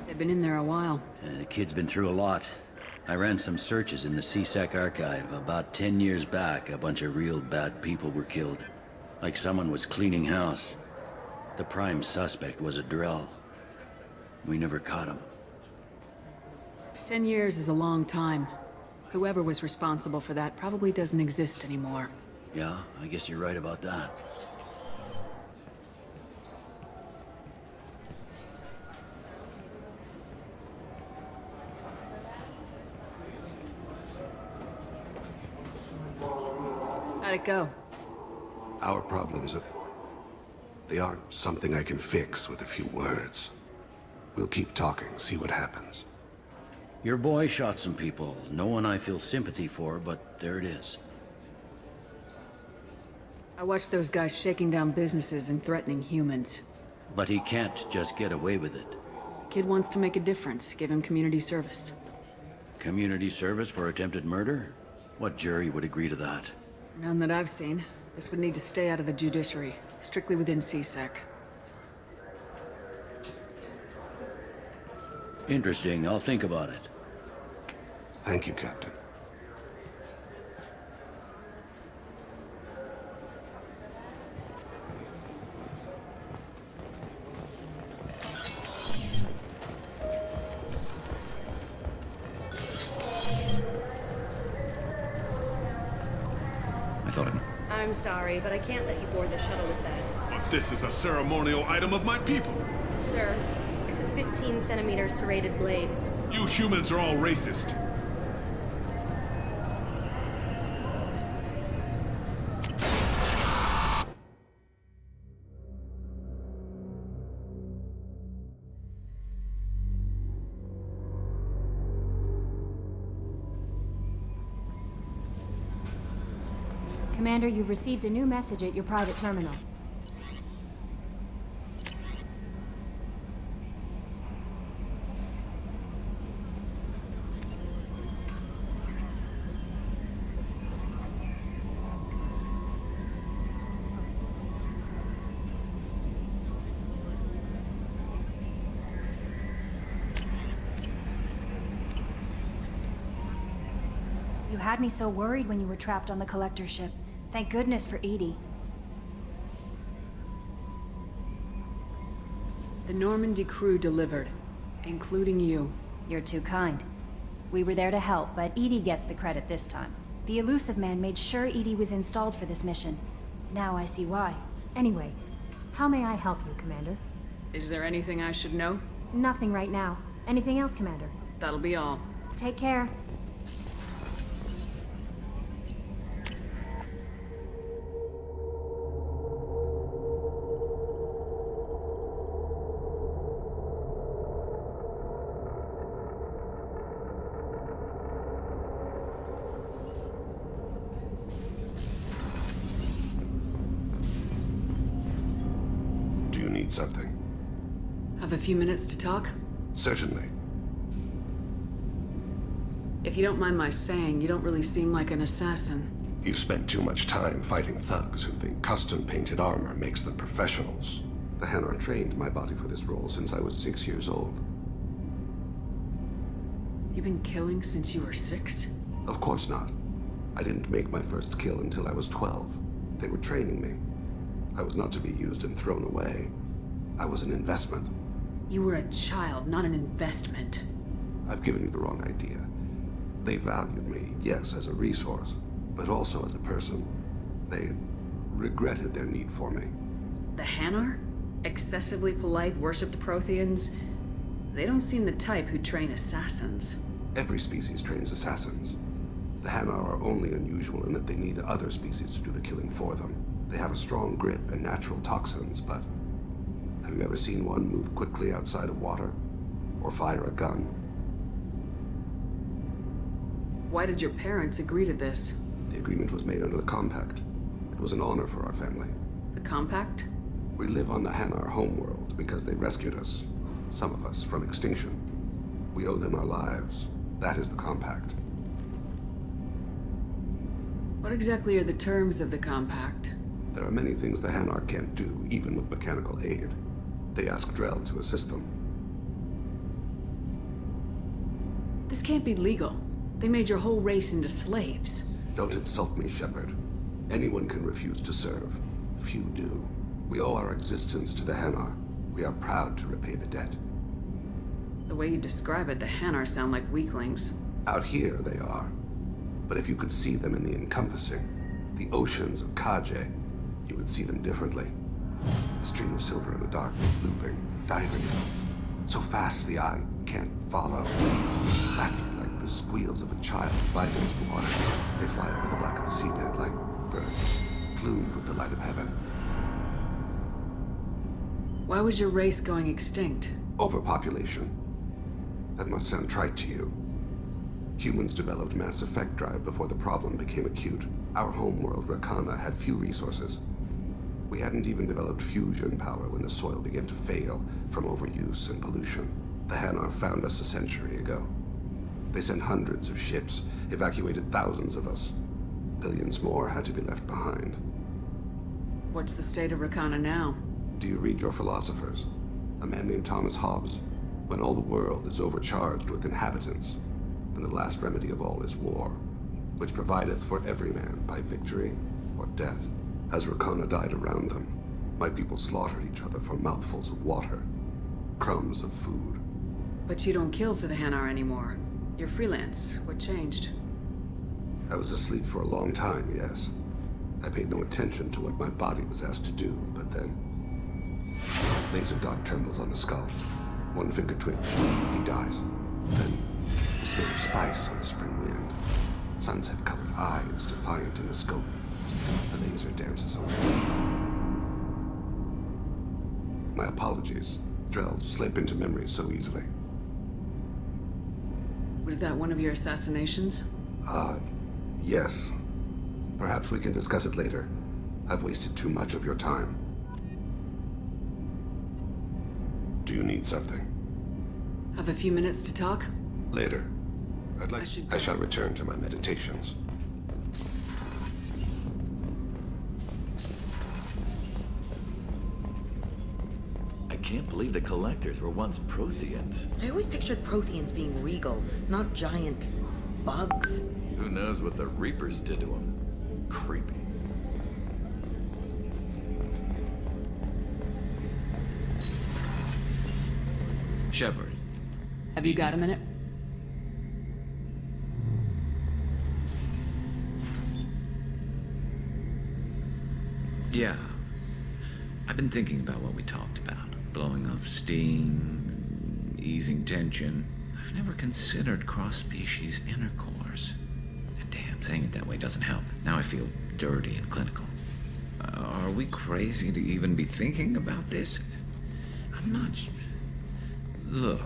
They've been in there a while. The kid's been through a lot. I ran some searches in the CSEC archive. About 10 years back, a bunch of real bad people were killed. Like someone was cleaning house. The prime suspect was a Drell. We never caught him. 10 years is a long time. Whoever was responsible for that probably doesn't exist anymore. Yeah, I guess you're right about that. How'd it go? Our problems, they aren't something I can fix with a few words. We'll keep talking, see what happens. Your boy shot some people. No one I feel sympathy for, but there it is. I watched those guys shaking down businesses and threatening humans. But he can't just get away with it. Kid wants to make a difference. Give him community service. Community service for attempted murder? What jury would agree to that? None that I've seen. This would need to stay out of the judiciary. Strictly within CSEC. Interesting. I'll think about it. Thank you, Captain. I'm sorry, but I can't let you board the shuttle with that. But this is a ceremonial item of my people. Sir, it's a 15-centimeter serrated blade. You humans are all racist. Commander, you've received a new message at your private terminal. You had me so worried when you were trapped on the collector ship. Thank goodness for Edie. The Normandy crew delivered, including you. You're too kind. We were there to help, but Edie gets the credit this time. The Elusive Man made sure Edie was installed for this mission. Now I see why. Anyway, how may I help you, Commander? Is there anything I should know? Nothing right now. Anything else, Commander? That'll be all. Take care. Something. Have a few minutes to talk? Certainly. If you don't mind my saying, you don't really seem like an assassin. You've spent too much time fighting thugs who think custom-painted armor makes them professionals. The Hanar trained my body for this role since I was 6 years old. You've been killing since you were 6? Of course not. I didn't make my first kill until I was 12. They were training me. I was not to be used and thrown away. I was an investment. You were a child, not an investment. I've given you the wrong idea. They valued me, yes, as a resource, but also as a person. They regretted their need for me. The Hanar? Excessively polite, worship the Protheans? They don't seem the type who train assassins. Every species trains assassins. The Hanar are only unusual in that they need other species to do the killing for them. They have a strong grip and natural toxins, but have you ever seen one move quickly outside of water? Or fire a gun? Why did your parents agree to this? The agreement was made under the Compact. It was an honor for our family. The Compact? We live on the Hanar homeworld because they rescued us. Some of us from extinction. We owe them our lives. That is the Compact. What exactly are the terms of the Compact? There are many things the Hanar can't do, even with mechanical aid. They ask Drell to assist them. This can't be legal. They made your whole race into slaves. Don't insult me, Shepard. Anyone can refuse to serve. Few do. We owe our existence to the Hanar. We are proud to repay the debt. The way you describe it, the Hanar sound like weaklings. Out here, they are. But if you could see them in the encompassing, the oceans of Kaje, you would see them differently. The stream of silver in the dark, looping, diving, so fast the eye can't follow. Laughter like the squeals of a child fighting against the water. They fly over the black of the seabed like birds, plumed with the light of heaven. Why was your race going extinct? Overpopulation. That must sound trite to you. Humans developed mass effect drive before the problem became acute. Our homeworld, Rakana, had few resources. We hadn't even developed fusion power when the soil began to fail from overuse and pollution. The Hanar found us a century ago. They sent hundreds of ships, evacuated thousands of us. Billions more had to be left behind. What's the state of Rakana now? Do you read your philosophers? A man named Thomas Hobbes. When all the world is overcharged with inhabitants, and the last remedy of all is war, which provideth for every man by victory or death. As Rakana died around them, my people slaughtered each other for mouthfuls of water, crumbs of food. But you don't kill for the Hanar anymore. You're freelance. What changed? I was asleep for a long time, yes. I paid no attention to what my body was asked to do, but then... Laser dot trembles on the skull. One finger twitch, he dies. Then, the smell of spice on the spring wind. Sunset-colored eyes defiant in the scope. The laser dances away. My apologies. Drells slip into memory so easily. Was that one of your assassinations? Yes. Perhaps we can discuss it later. I've wasted too much of your time. Do you need something? Have a few minutes to talk? Later. I shall return to my meditations. I can't believe the Collectors were once Protheans. I always pictured Protheans being regal, not giant bugs. Who knows what the Reapers did to them? Creepy. Shepard. Have you got a minute? Yeah. I've been thinking about what we talked about. Blowing off steam, easing tension. I've never considered cross-species intercourse. And damn, saying it that way doesn't help. Now I feel dirty and clinical. Are we crazy to even be thinking about this? I'm not... Look,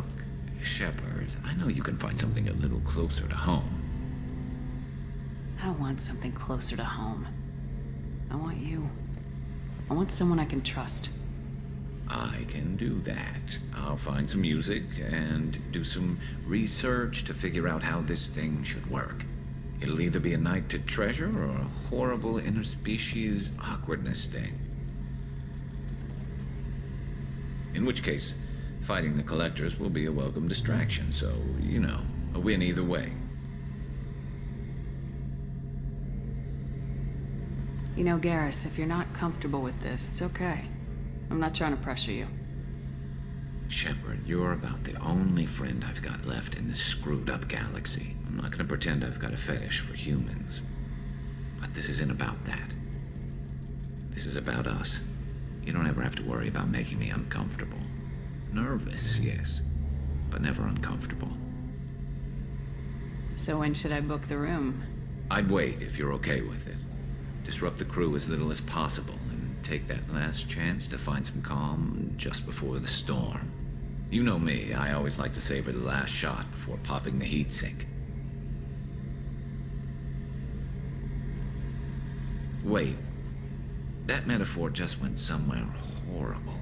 Shepard, I know you can find something a little closer to home. I don't want something closer to home. I want you. I want someone I can trust. I can do that. I'll find some music and do some research to figure out how this thing should work. It'll either be a night to treasure or a horrible interspecies awkwardness thing. In which case, fighting the Collectors will be a welcome distraction, so, you know, a win either way. You know, Garrus, if you're not comfortable with this, it's okay. I'm not trying to pressure you. Shepard, you're about the only friend I've got left in this screwed-up galaxy. I'm not gonna pretend I've got a fetish for humans. But this isn't about that. This is about us. You don't ever have to worry about making me uncomfortable. Nervous, yes, but never uncomfortable. So when should I book the room? I'd wait if you're okay with it. Disrupt the crew as little as possible and take that last chance to find some calm just before the storm. You know me, I always like to savor the last shot before popping the heatsink. Wait, that metaphor just went somewhere horrible.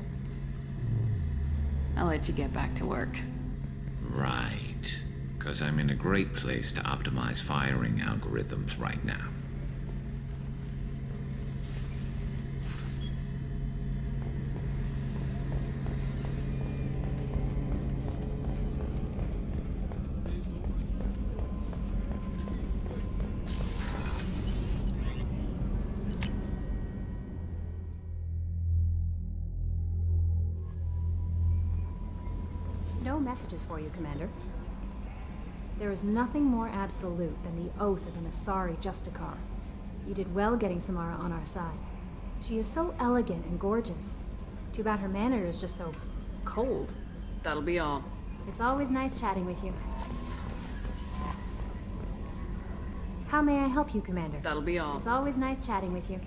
I'll let you get back to work. Right, because I'm in a great place to optimize firing algorithms right now. no messages for you, Commander. There is nothing more absolute than the oath of an Asari Justicar. You did well getting Samara on our side. She is so elegant and gorgeous. Too bad her manner is just so cold. That'll be all. It's always nice chatting with you. How may I help you, Commander? That'll be all. It's always nice chatting with you.